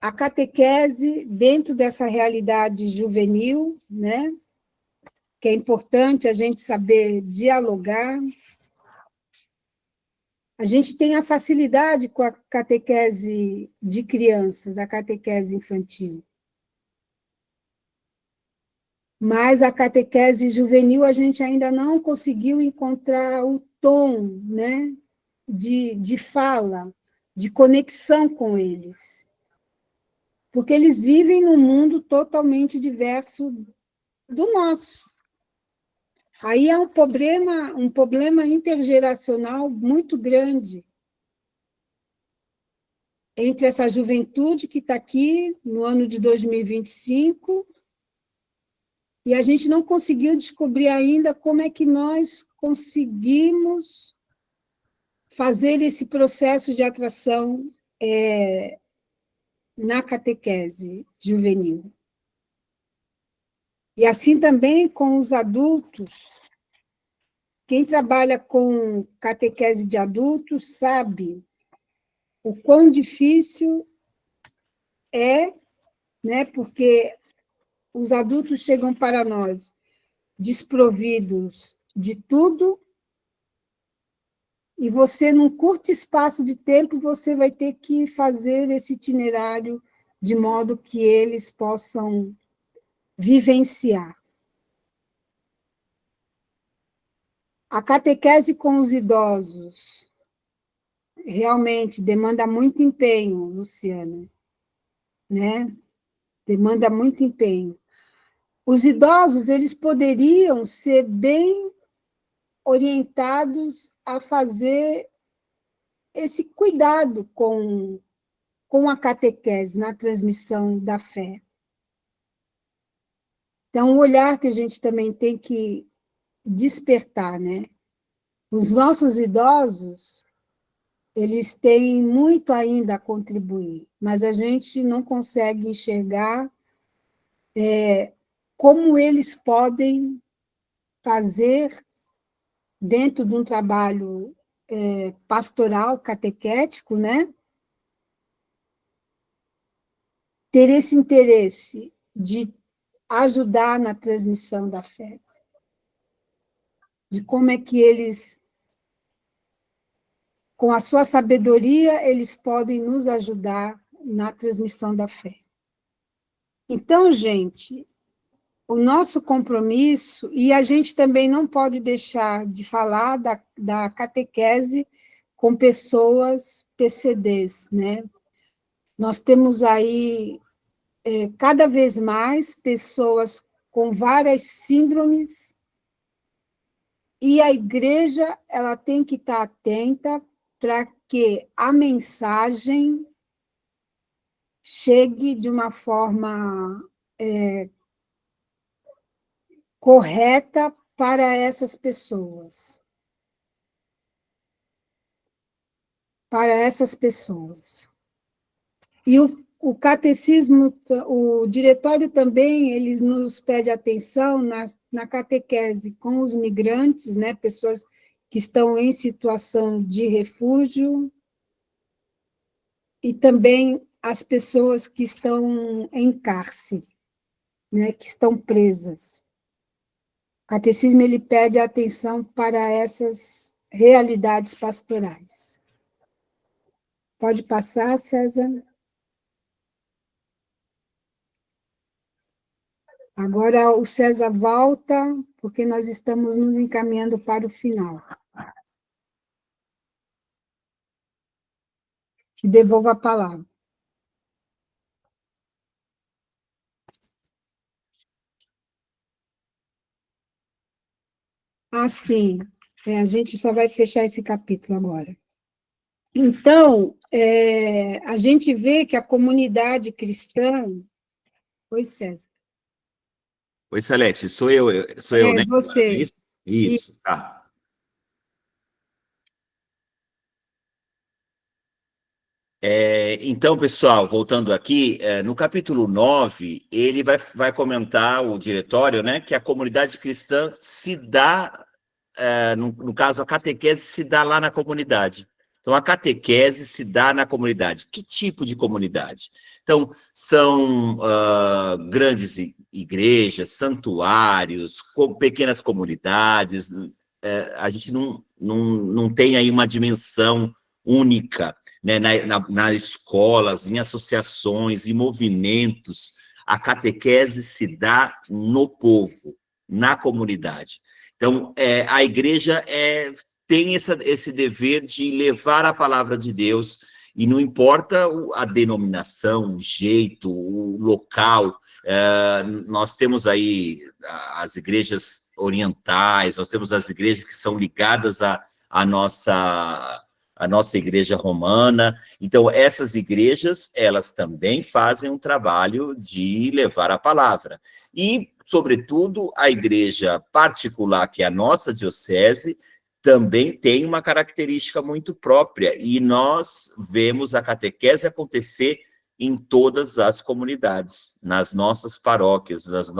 a catequese dentro dessa realidade juvenil, né? Que é importante a gente saber dialogar. A gente tem a facilidade com a catequese de crianças, a catequese infantil. Mas a catequese juvenil a gente ainda não conseguiu encontrar o tom, né, de fala, de conexão com eles. Porque eles vivem num mundo totalmente diverso do nosso. Aí há um problema intergeracional muito grande entre essa juventude que está aqui no ano de 2025 e a gente não conseguiu descobrir ainda como é que nós conseguimos fazer esse processo de atração na catequese juvenil. E assim também com os adultos. Quem trabalha com catequese de adultos sabe o quão difícil é, né, porque os adultos chegam para nós desprovidos de tudo, e você, num curto espaço de tempo, você vai ter que fazer esse itinerário de modo que eles possam vivenciar. A catequese com os idosos realmente demanda muito empenho, Luciana, né? Demanda muito empenho. Os idosos, eles poderiam ser bem orientados a fazer esse cuidado com a catequese na transmissão da fé. Então, o olhar que a gente também tem que despertar, né? Os nossos idosos, eles têm muito ainda a contribuir, mas a gente não consegue enxergar como eles podem fazer, dentro de um trabalho pastoral, catequético, né? Ter esse interesse de ajudar na transmissão da fé. De como é que eles, com a sua sabedoria, eles podem nos ajudar na transmissão da fé. Então, gente, o nosso compromisso, e a gente também não pode deixar de falar da catequese com pessoas PCDs, né? Nós temos aí, cada vez mais, pessoas com várias síndromes, e a igreja ela tem que estar atenta para que a mensagem chegue de uma forma correta para essas pessoas. Para essas pessoas. E o catecismo, o diretório também, eles nos pede atenção na catequese com os migrantes, né, pessoas que estão em situação de refúgio, e também as pessoas que estão em cárcere, né, que estão presas. O catecismo ele pede atenção para essas realidades pastorais. Pode passar, César? Agora o César volta, porque nós estamos nos encaminhando para o final. Te devolvo a palavra. Sim. A gente só vai fechar esse capítulo agora. Então, a gente vê que a comunidade cristã... Oi, César. Oi, Celeste, sou eu, né? Você. Isso, tá. Então, pessoal, voltando aqui, no capítulo 9, ele vai comentar, o diretório, né, que a comunidade cristã se dá, no caso, a catequese se dá lá na comunidade. Então, a catequese se dá na comunidade. Que tipo de comunidade? Então, são grandes igrejas, santuários, pequenas comunidades. A gente não tem aí uma dimensão única, né, nas escolas, em associações, em movimentos. A catequese se dá no povo, na comunidade. Então, a igreja tem esse dever de levar a palavra de Deus, e não importa a denominação, o jeito, o local. Nós temos aí as igrejas orientais, nós temos as igrejas que são ligadas à nossa igreja romana. Então, essas igrejas, elas também fazem um trabalho de levar a palavra. E, sobretudo, a igreja particular, que é a nossa diocese, também tem uma característica muito própria, e nós vemos a catequese acontecer em todas as comunidades, nas nossas paróquias, nos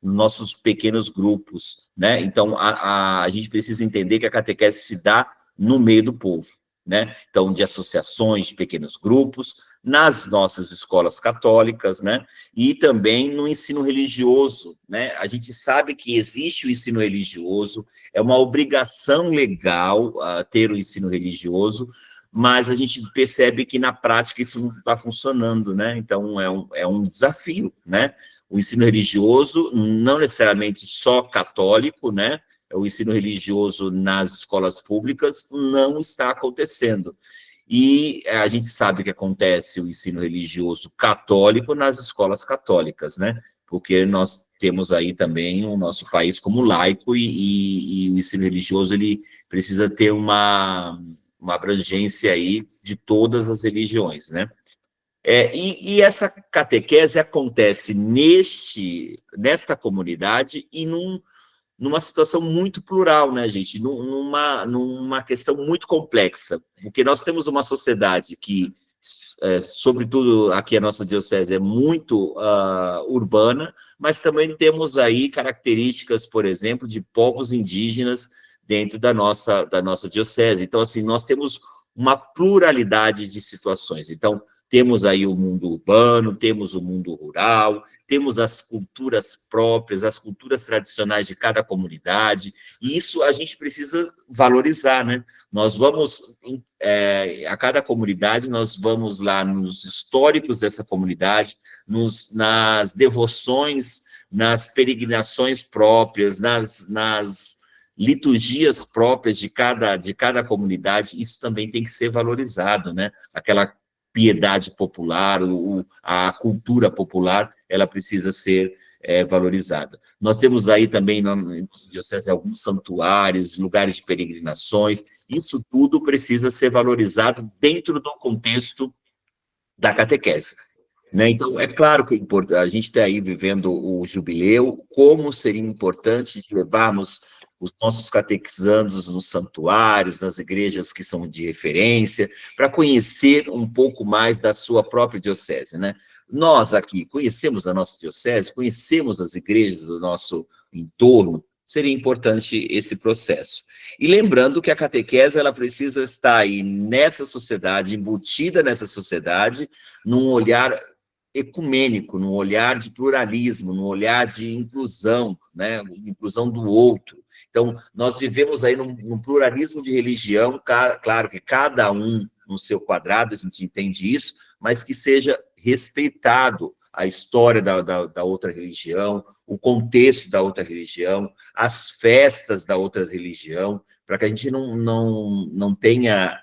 nossos pequenos grupos, né? Então, a gente precisa entender que a catequese se dá no meio do povo, né? Então, de associações, de pequenos grupos, nas nossas escolas católicas, né? E também no ensino religioso, né? A gente sabe que existe o ensino religioso, é uma obrigação legal ter o ensino religioso, mas a gente percebe que na prática isso não está funcionando, né? Então, é um desafio, né? O ensino religioso, não necessariamente só católico, né? O ensino religioso nas escolas públicas não está acontecendo. E a gente sabe que acontece o ensino religioso católico nas escolas católicas, né? Porque nós temos aí também o nosso país como laico, e o ensino religioso ele precisa ter uma abrangência aí de todas as religiões, né? E essa catequese acontece nesta comunidade e numa situação muito plural, né, gente? Numa questão muito complexa, porque nós temos uma sociedade que, sobretudo aqui a nossa diocese, é muito urbana, mas também temos aí características, por exemplo, de povos indígenas dentro da nossa diocese. Então, assim, nós temos uma pluralidade de situações. Então, temos aí o mundo urbano, temos o mundo rural, temos as culturas próprias, as culturas tradicionais de cada comunidade, e isso a gente precisa valorizar, né? Nós vamos, a cada comunidade, nós vamos lá nos históricos dessa comunidade, nas devoções, nas peregrinações próprias, nas liturgias próprias de cada comunidade. Isso também tem que ser valorizado, né? Aquela piedade popular, a cultura popular, ela precisa ser valorizada. Nós temos aí também, na nossa diocese, alguns santuários, lugares de peregrinações, isso tudo precisa ser valorizado dentro do contexto da catequese, né? Então, é claro que a gente está aí vivendo o jubileu, como seria importante levarmos os nossos catequizandos nos santuários, nas igrejas que são de referência, para conhecer um pouco mais da sua própria diocese, né? Nós aqui conhecemos a nossa diocese, conhecemos as igrejas do nosso entorno, seria importante esse processo. E lembrando que a catequese, ela precisa estar aí nessa sociedade, embutida nessa sociedade, num olhar ecumênico, num olhar de pluralismo, num olhar de inclusão, né? Inclusão do outro. Então, nós vivemos aí num pluralismo de religião, claro que cada um no seu quadrado, a gente entende isso, mas que seja respeitado a história da outra religião, o contexto da outra religião, as festas da outra religião, para que a gente não tenha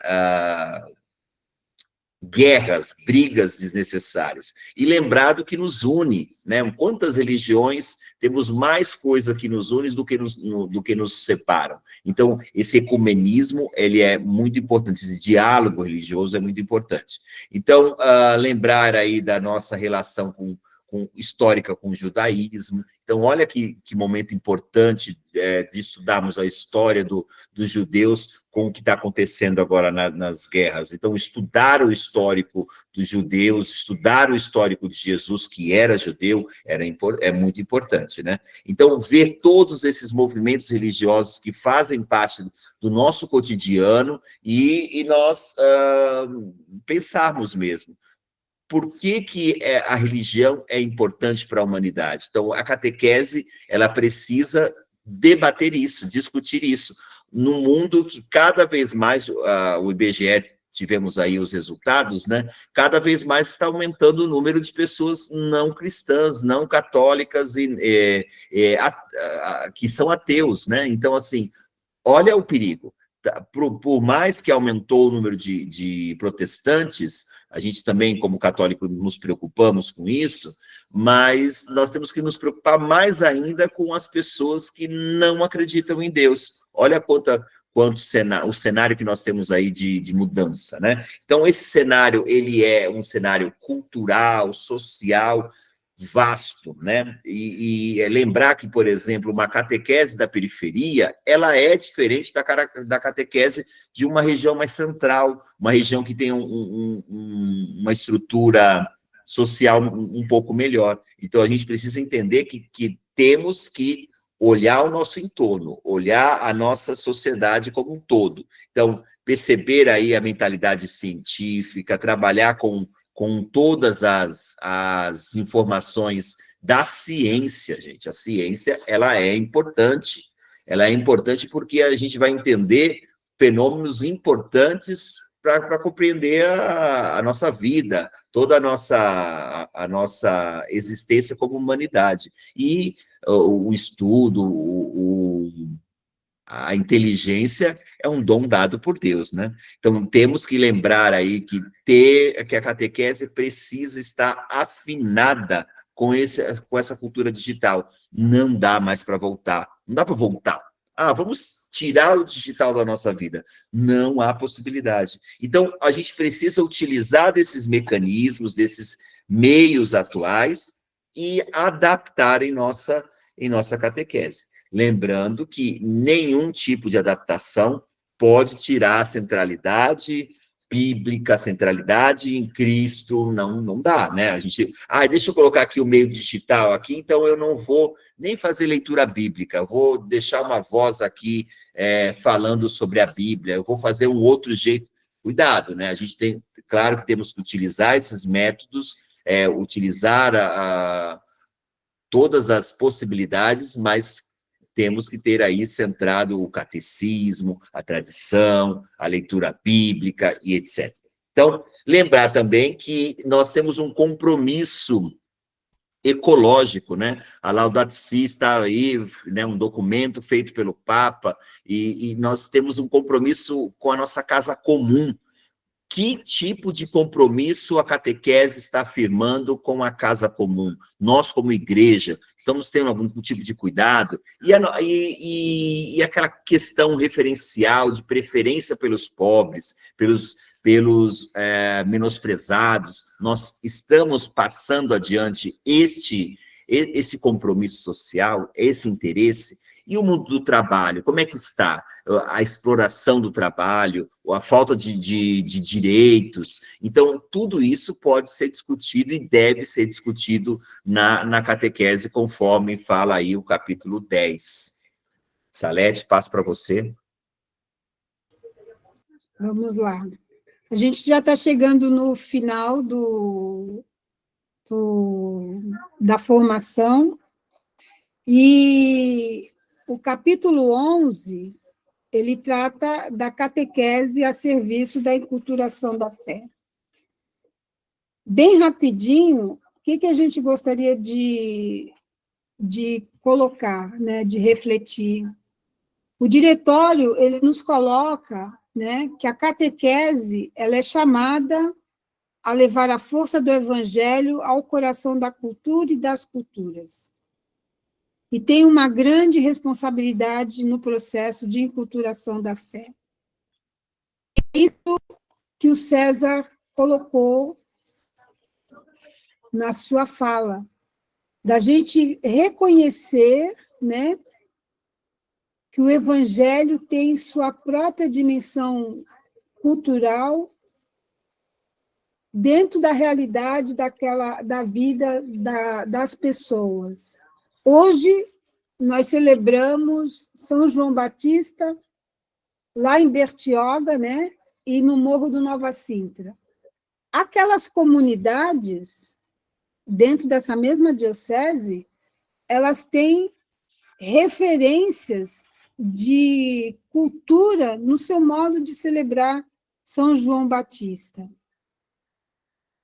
guerras, brigas desnecessárias. E lembrado que nos une, né? Quantas religiões, temos mais coisa que nos une do que nos separam. Então, esse ecumenismo, ele é muito importante, esse diálogo religioso é muito importante. Então, lembrar aí da nossa relação histórica com o judaísmo. Então, olha que momento importante de estudarmos a história dos judeus com o que está acontecendo agora nas guerras. Então, estudar o histórico dos judeus, estudar o histórico de Jesus, que era judeu, é muito importante, né? Então, ver todos esses movimentos religiosos que fazem parte do nosso cotidiano e nós pensarmos mesmo. Por que a religião é importante para a humanidade? Então, a catequese, ela precisa debater isso, discutir isso, num mundo que cada vez mais, o IBGE, tivemos aí os resultados, né? Cada vez mais está aumentando o número de pessoas não cristãs, não católicas, que são ateus, né? Então, assim, olha o perigo. Por mais que aumentou o número de protestantes, a gente também, como católico, nos preocupamos com isso, mas nós temos que nos preocupar mais ainda com as pessoas que não acreditam em Deus. Olha quanto o cenário que nós temos aí de mudança, né? Então, esse cenário, ele é um cenário cultural, social, vasto, né? E lembrar que, por exemplo, uma catequese da periferia, ela é diferente da catequese de uma região mais central, uma região que tem uma estrutura social um pouco melhor. Então, a gente precisa entender que temos que olhar o nosso entorno, olhar a nossa sociedade como um todo. Então, perceber aí a mentalidade científica, trabalhar com todas as informações da ciência, gente. A ciência, ela é importante. Ela é importante porque a gente vai entender fenômenos importantes para compreender a nossa vida, toda a nossa existência como humanidade. E o estudo, a inteligência é um dom dado por Deus, né? Então, temos que lembrar aí que a catequese precisa estar afinada com essa cultura digital. Não dá mais para voltar. Não dá para voltar. Vamos tirar o digital da nossa vida. Não há possibilidade. Então, a gente precisa utilizar desses mecanismos, desses meios atuais e adaptar em nossa catequese. Lembrando que nenhum tipo de adaptação pode tirar a centralidade bíblica, a centralidade em Cristo, não dá, né? A gente, deixa eu colocar aqui o meio digital aqui, então eu não vou nem fazer leitura bíblica, eu vou deixar uma voz aqui falando sobre a Bíblia, eu vou fazer um outro jeito. Cuidado, né? A gente tem, claro que temos que utilizar esses métodos, utilizar todas as possibilidades, mas temos que ter aí centrado o catecismo, a tradição, a leitura bíblica e etc. Então, lembrar também que nós temos um compromisso ecológico, né? A Laudato Si está aí, né, um documento feito pelo Papa, e nós temos um compromisso com a nossa casa comum. Que tipo de compromisso a catequese está afirmando com a casa comum? Nós, como igreja, estamos tendo algum tipo de cuidado? E aquela questão referencial de preferência pelos pobres, pelos menosprezados, nós estamos passando adiante esse compromisso social, esse interesse? E o mundo do trabalho, como é que está? A exploração do trabalho, a falta de direitos. Então, tudo isso pode ser discutido e deve ser discutido na catequese, conforme fala aí o capítulo 10. Salete, passo para você. Vamos lá. A gente já está chegando no final da formação, e o capítulo 11, ele trata da catequese a serviço da enculturação da fé. Bem rapidinho, o que a gente gostaria de colocar, né, de refletir? O diretório, ele nos coloca, né, que a catequese, ela é chamada a levar a força do evangelho ao coração da cultura e das culturas. E tem uma grande responsabilidade no processo de enculturação da fé. Isso que o César colocou na sua fala, da gente reconhecer, né, que o Evangelho tem sua própria dimensão cultural dentro da realidade da vida das pessoas. Hoje, nós celebramos São João Batista, lá em Bertioga, né, e no Morro do Nova Sintra. Aquelas comunidades, dentro dessa mesma diocese, elas têm referências de cultura no seu modo de celebrar São João Batista.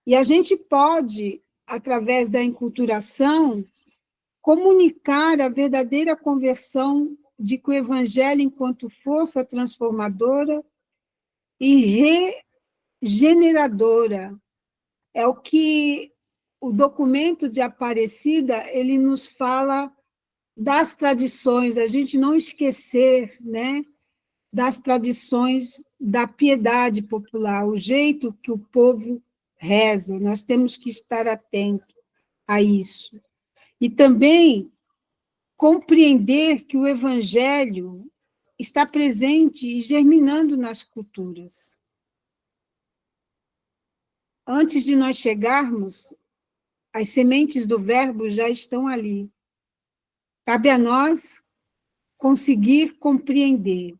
E a gente pode, através da enculturação, comunicar a verdadeira conversão de que o Evangelho, enquanto força transformadora e regeneradora, é o que o documento de Aparecida ele nos fala das tradições, a gente não esquecer, né, das tradições da piedade popular, o jeito que o povo reza, nós temos que estar atentos a isso. E também compreender que o Evangelho está presente e germinando nas culturas. Antes de nós chegarmos, as sementes do Verbo já estão ali. Cabe a nós conseguir compreender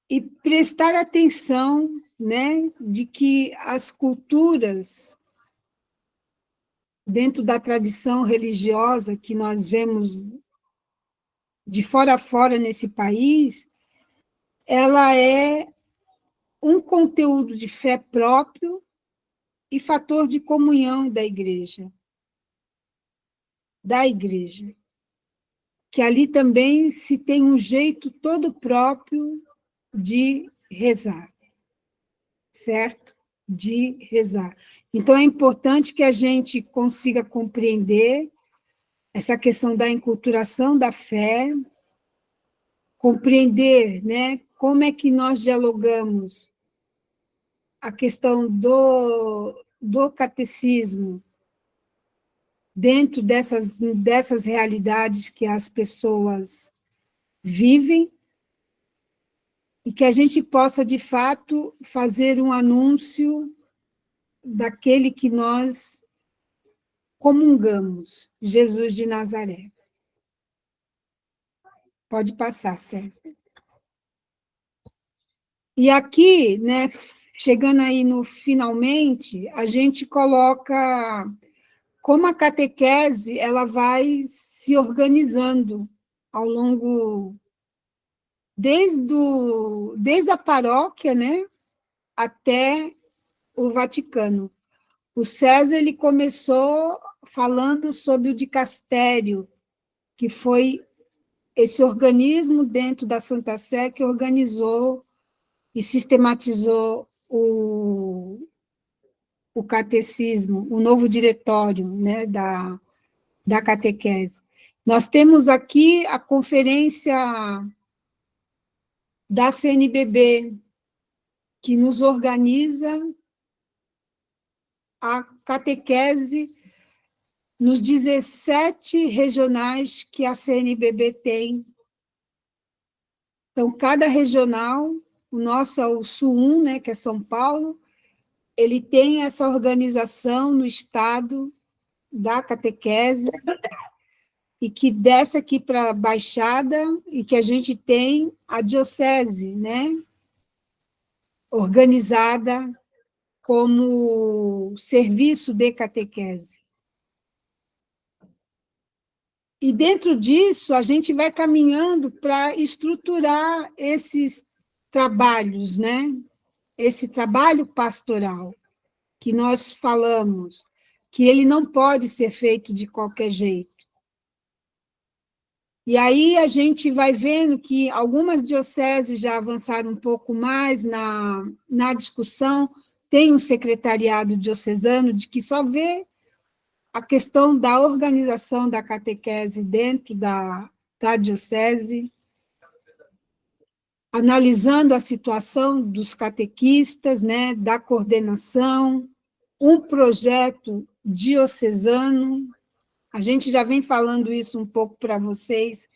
e prestar atenção, né, de que as culturas, dentro da tradição religiosa que nós vemos de fora a fora nesse país, ela é um conteúdo de fé próprio e fator de comunhão da igreja. Que ali também se tem um jeito todo próprio de rezar, certo? De rezar. Então, é importante que a gente consiga compreender essa questão da enculturação da fé, compreender, né, como é que nós dialogamos a questão do catecismo dentro dessas realidades que as pessoas vivem, e que a gente possa, de fato, fazer um anúncio daquele que nós comungamos, Jesus de Nazaré. Pode passar, Sérgio. E aqui, né, chegando aí no finalmente, a gente coloca como a catequese ela vai se organizando ao longo, desde a paróquia, né, até o Vaticano. O César ele começou falando sobre o dicastério, que foi esse organismo dentro da Santa Sé que organizou e sistematizou o catecismo, o novo diretório, né, da catequese. Nós temos aqui a conferência da CNBB, que nos organiza a catequese nos 17 regionais que a CNBB tem. Então, cada regional, o nosso é o Sul 1, né, que é São Paulo, ele tem essa organização no estado da catequese, e que desce aqui para a Baixada, e que a gente tem a diocese, né, organizada como serviço de catequese. E dentro disso, a gente vai caminhando para estruturar esses trabalhos, né? Esse trabalho pastoral que nós falamos, que ele não pode ser feito de qualquer jeito. E aí a gente vai vendo que algumas dioceses já avançaram um pouco mais na discussão, tem um secretariado diocesano de que só vê a questão da organização da catequese dentro da diocese, analisando a situação dos catequistas, né, da coordenação, um projeto diocesano, A gente já vem falando isso um pouco para vocês,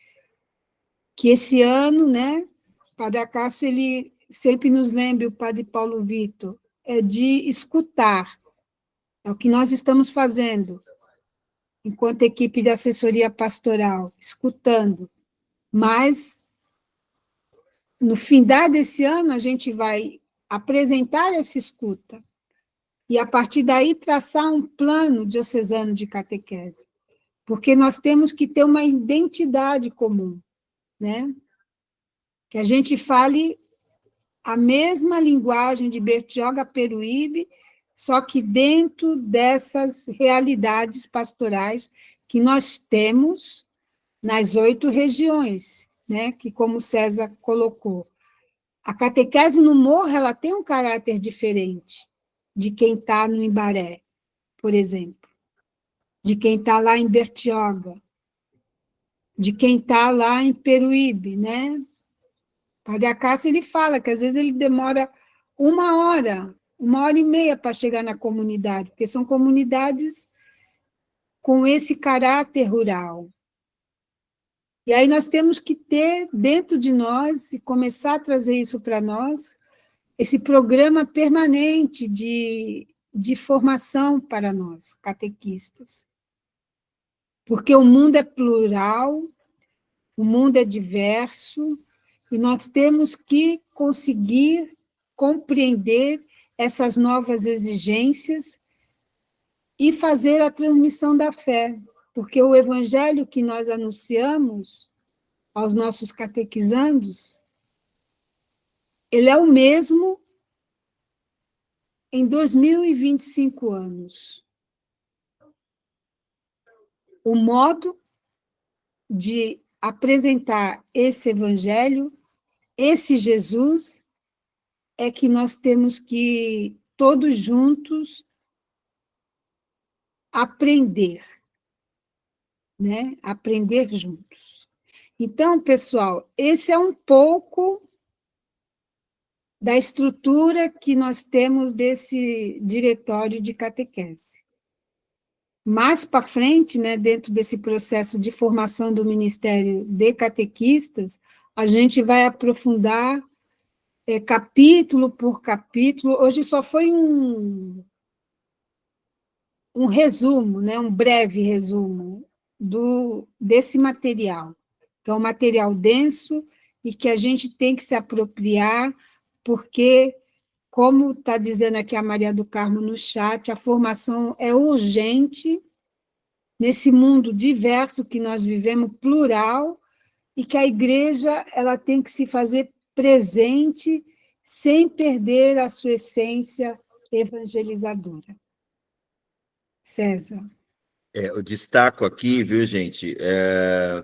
que esse ano, né, o Padre Acácio, ele sempre nos lembra, o Padre Paulo Vitor, é de escutar. É o que nós estamos fazendo, enquanto equipe de assessoria pastoral, escutando. Mas, no findar desse ano, a gente vai apresentar essa escuta e, a partir daí, traçar um plano diocesano de catequese, porque nós temos que ter uma identidade comum, né? Que a gente fale a mesma linguagem de Bertioga Peruíbe, só que dentro dessas realidades pastorais que nós temos nas 8 regiões, né? Que, como César colocou, a catequese no Morro ela tem um caráter diferente de quem está no Imbaré, por exemplo, de quem está lá em Bertioga, de quem está lá em Peruíbe, né? Padre Acácio, ele fala que às vezes ele demora 1 hora e meia para chegar na comunidade, porque são comunidades com esse caráter rural. E aí nós temos que ter dentro de nós, e começar a trazer isso para nós, esse programa permanente de formação para nós, catequistas. Porque o mundo é plural, o mundo é diverso, e nós temos que conseguir compreender essas novas exigências e fazer a transmissão da fé, porque o evangelho que nós anunciamos aos nossos catequizandos, ele é o mesmo em 2025 anos. O modo de apresentar esse evangelho, esse Jesus, é que nós temos que, todos juntos, aprender, né? Aprender juntos. Então, pessoal, esse é um pouco da estrutura que nós temos desse diretório de catequese. Mais para frente, né, dentro desse processo de formação do Ministério de Catequistas, a gente vai aprofundar capítulo por capítulo. Hoje só foi um resumo, né, um breve resumo desse material. Então, é um material denso e que a gente tem que se apropriar, porque, como está dizendo aqui a Maria do Carmo no chat, a formação é urgente nesse mundo diverso que nós vivemos, plural, e que a igreja ela tem que se fazer presente sem perder a sua essência evangelizadora. César. Eu destaco aqui, viu, gente,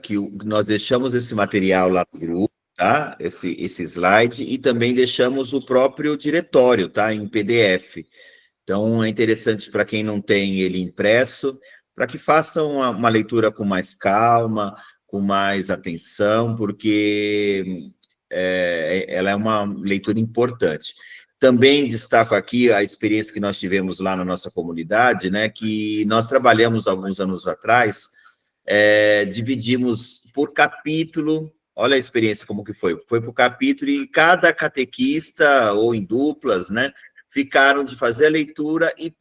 que nós deixamos esse material lá no grupo, tá? Esse slide, e também deixamos o próprio diretório, tá? Em PDF. Então, é interessante para quem não tem ele impresso, para que façam uma leitura com mais calma, com mais atenção, porque ela é uma leitura importante. Também destaco aqui a experiência que nós tivemos lá na nossa comunidade, né, que nós trabalhamos alguns anos atrás, dividimos por capítulo, olha a experiência como que foi por capítulo, e cada catequista, ou em duplas, né, ficaram de fazer a leitura e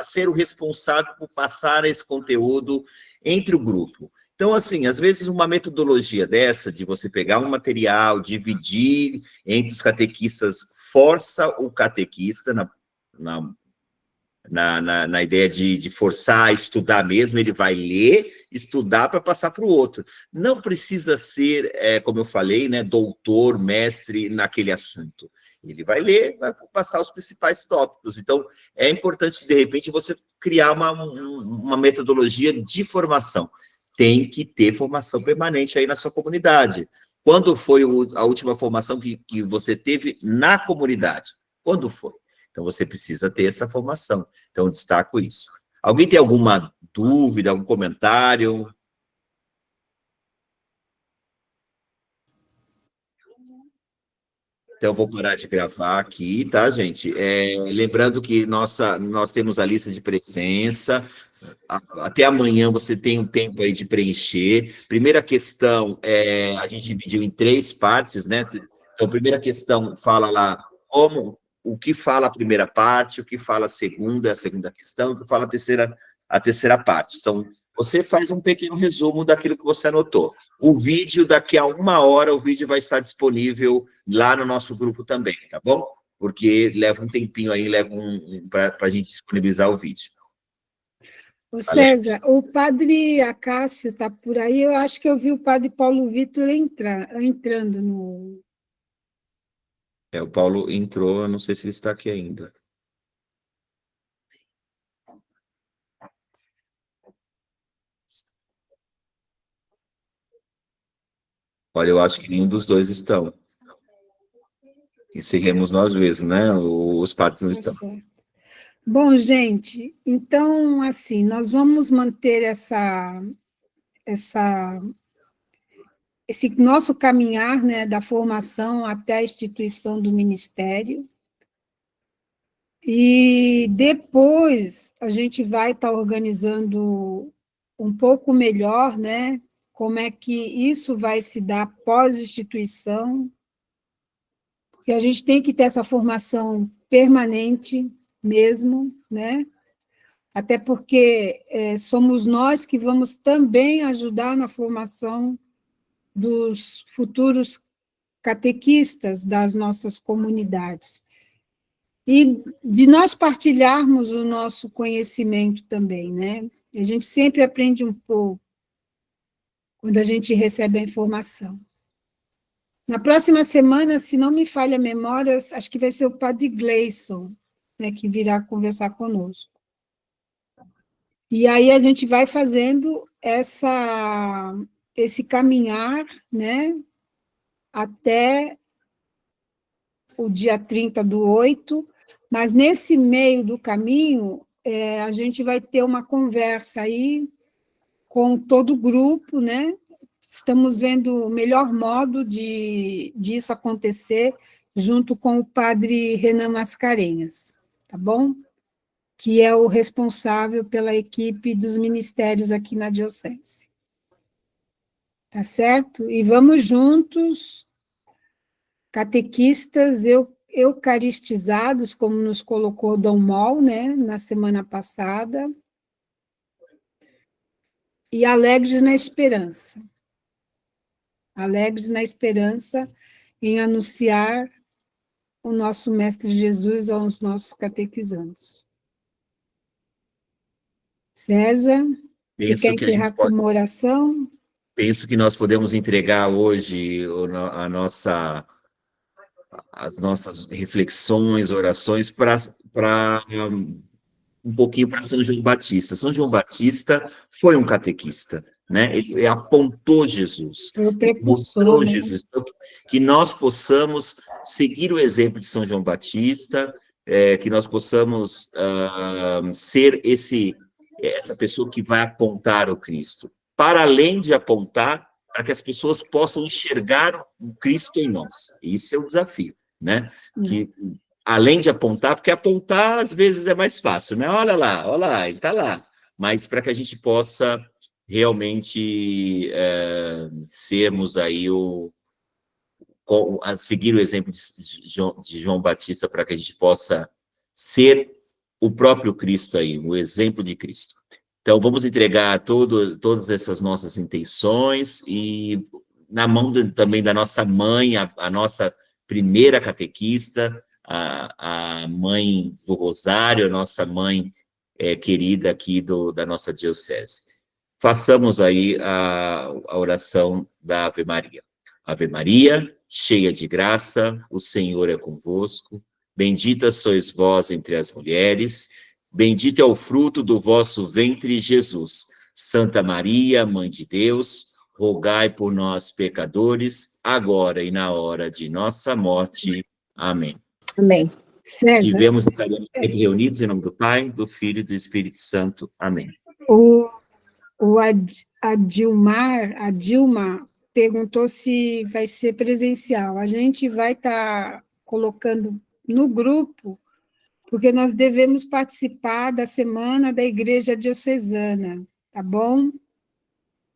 ser o responsável por passar esse conteúdo entre o grupo. Então, assim, às vezes uma metodologia dessa, de você pegar um material, dividir entre os catequistas, força o catequista na ideia de forçar a estudar mesmo, ele vai ler, estudar para passar para o outro. Não precisa ser, como eu falei, né, doutor, mestre naquele assunto. Ele vai ler, vai passar os principais tópicos. Então, é importante, de repente, você criar uma metodologia de formação. Tem que ter formação permanente aí na sua comunidade. Quando foi a última formação que você teve na comunidade? Quando foi? Então, você precisa ter essa formação. Então, eu destaco isso. Alguém tem alguma dúvida, algum comentário? Então, eu vou parar de gravar aqui, tá, gente? Lembrando que nós temos a lista de presença, até amanhã você tem um tempo aí de preencher. Primeira questão, a gente dividiu em 3 partes, né? Então, a primeira questão fala lá o que fala a primeira parte, o que fala a segunda questão, o que fala a terceira parte. Então, você faz um pequeno resumo daquilo que você anotou. O vídeo, daqui a 1 hora, o vídeo vai estar disponível lá no nosso grupo também, tá bom? Porque leva um tempinho aí, para a gente disponibilizar o vídeo. Ô César, o padre Acácio está por aí, eu acho que eu vi o padre Paulo Vitor entrando no... O Paulo entrou, eu não sei se ele está aqui ainda. Olha, eu acho que nenhum dos dois estão. Encerremos nós mesmos, né? Os padres não estão. Certo. Bom, gente, então, assim, nós vamos manter esse nosso caminhar, né, da formação até a instituição do ministério, e depois a gente vai estar organizando um pouco melhor, né, como é que isso vai se dar pós-instituição, porque a gente tem que ter essa formação permanente mesmo, né, até porque somos nós que vamos também ajudar na formação dos futuros catequistas das nossas comunidades. E de nós partilharmos o nosso conhecimento também, né? A gente sempre aprende um pouco quando a gente recebe a informação. Na próxima semana, se não me falha a memória, acho que vai ser o padre Gleison, né, que virá conversar conosco. E aí a gente vai fazendo esse caminhar, né, até o dia 30/8, mas nesse meio do caminho, a gente vai ter uma conversa aí com todo o grupo, né? Estamos vendo o melhor modo disso acontecer junto com o padre Renan Mascarenhas, tá bom? Que é o responsável pela equipe dos ministérios aqui na Diocese. Tá certo? E vamos juntos, catequistas eucaristizados, como nos colocou Dom Mol, né, na semana passada, e alegres na esperança. Alegres na esperança em anunciar o nosso Mestre Jesus aos nossos catequizandos. César, você quer encerrar com uma oração? Penso que nós podemos entregar hoje as nossas reflexões, orações para um pouquinho para São João Batista. São João Batista foi um catequista, né? Ele apontou Jesus, mostrou Jesus. Então, que nós possamos seguir o exemplo de São João Batista, que nós possamos ser essa pessoa que vai apontar o Cristo, para além de apontar, para que as pessoas possam enxergar o Cristo em nós. Isso é o desafio, né? Que além de apontar, porque apontar às vezes é mais fácil, né? Olha lá, ele está lá. Mas para que a gente possa realmente sermos aí a seguir o exemplo de João Batista, para que a gente possa ser o próprio Cristo aí, o exemplo de Cristo. Então, vamos entregar todas essas nossas intenções e na mão também da nossa mãe, a nossa primeira catequista, a mãe do Rosário, a nossa mãe querida aqui da nossa diocese. Façamos aí a oração da Ave Maria. Ave Maria, cheia de graça, o Senhor é convosco. Bendita sois vós entre as mulheres, bendito é o fruto do vosso ventre, Jesus. Santa Maria, Mãe de Deus, rogai por nós, pecadores, agora e na hora de nossa morte. Amém. Amém. César, Estivemos e estaremos sempre reunidos em nome do Pai, do Filho e do Espírito Santo. Amém. A Dilma perguntou se vai ser presencial. A gente vai estar colocando no grupo porque nós devemos participar da Semana da Igreja Diocesana, tá bom?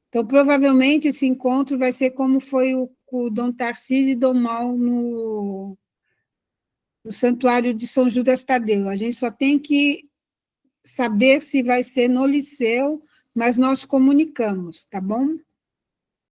Então, provavelmente, esse encontro vai ser como foi o Dom Tarcísio e Dom Mal no Santuário de São Judas Tadeu. A gente só tem que saber se vai ser no Liceu, mas nós comunicamos, tá bom?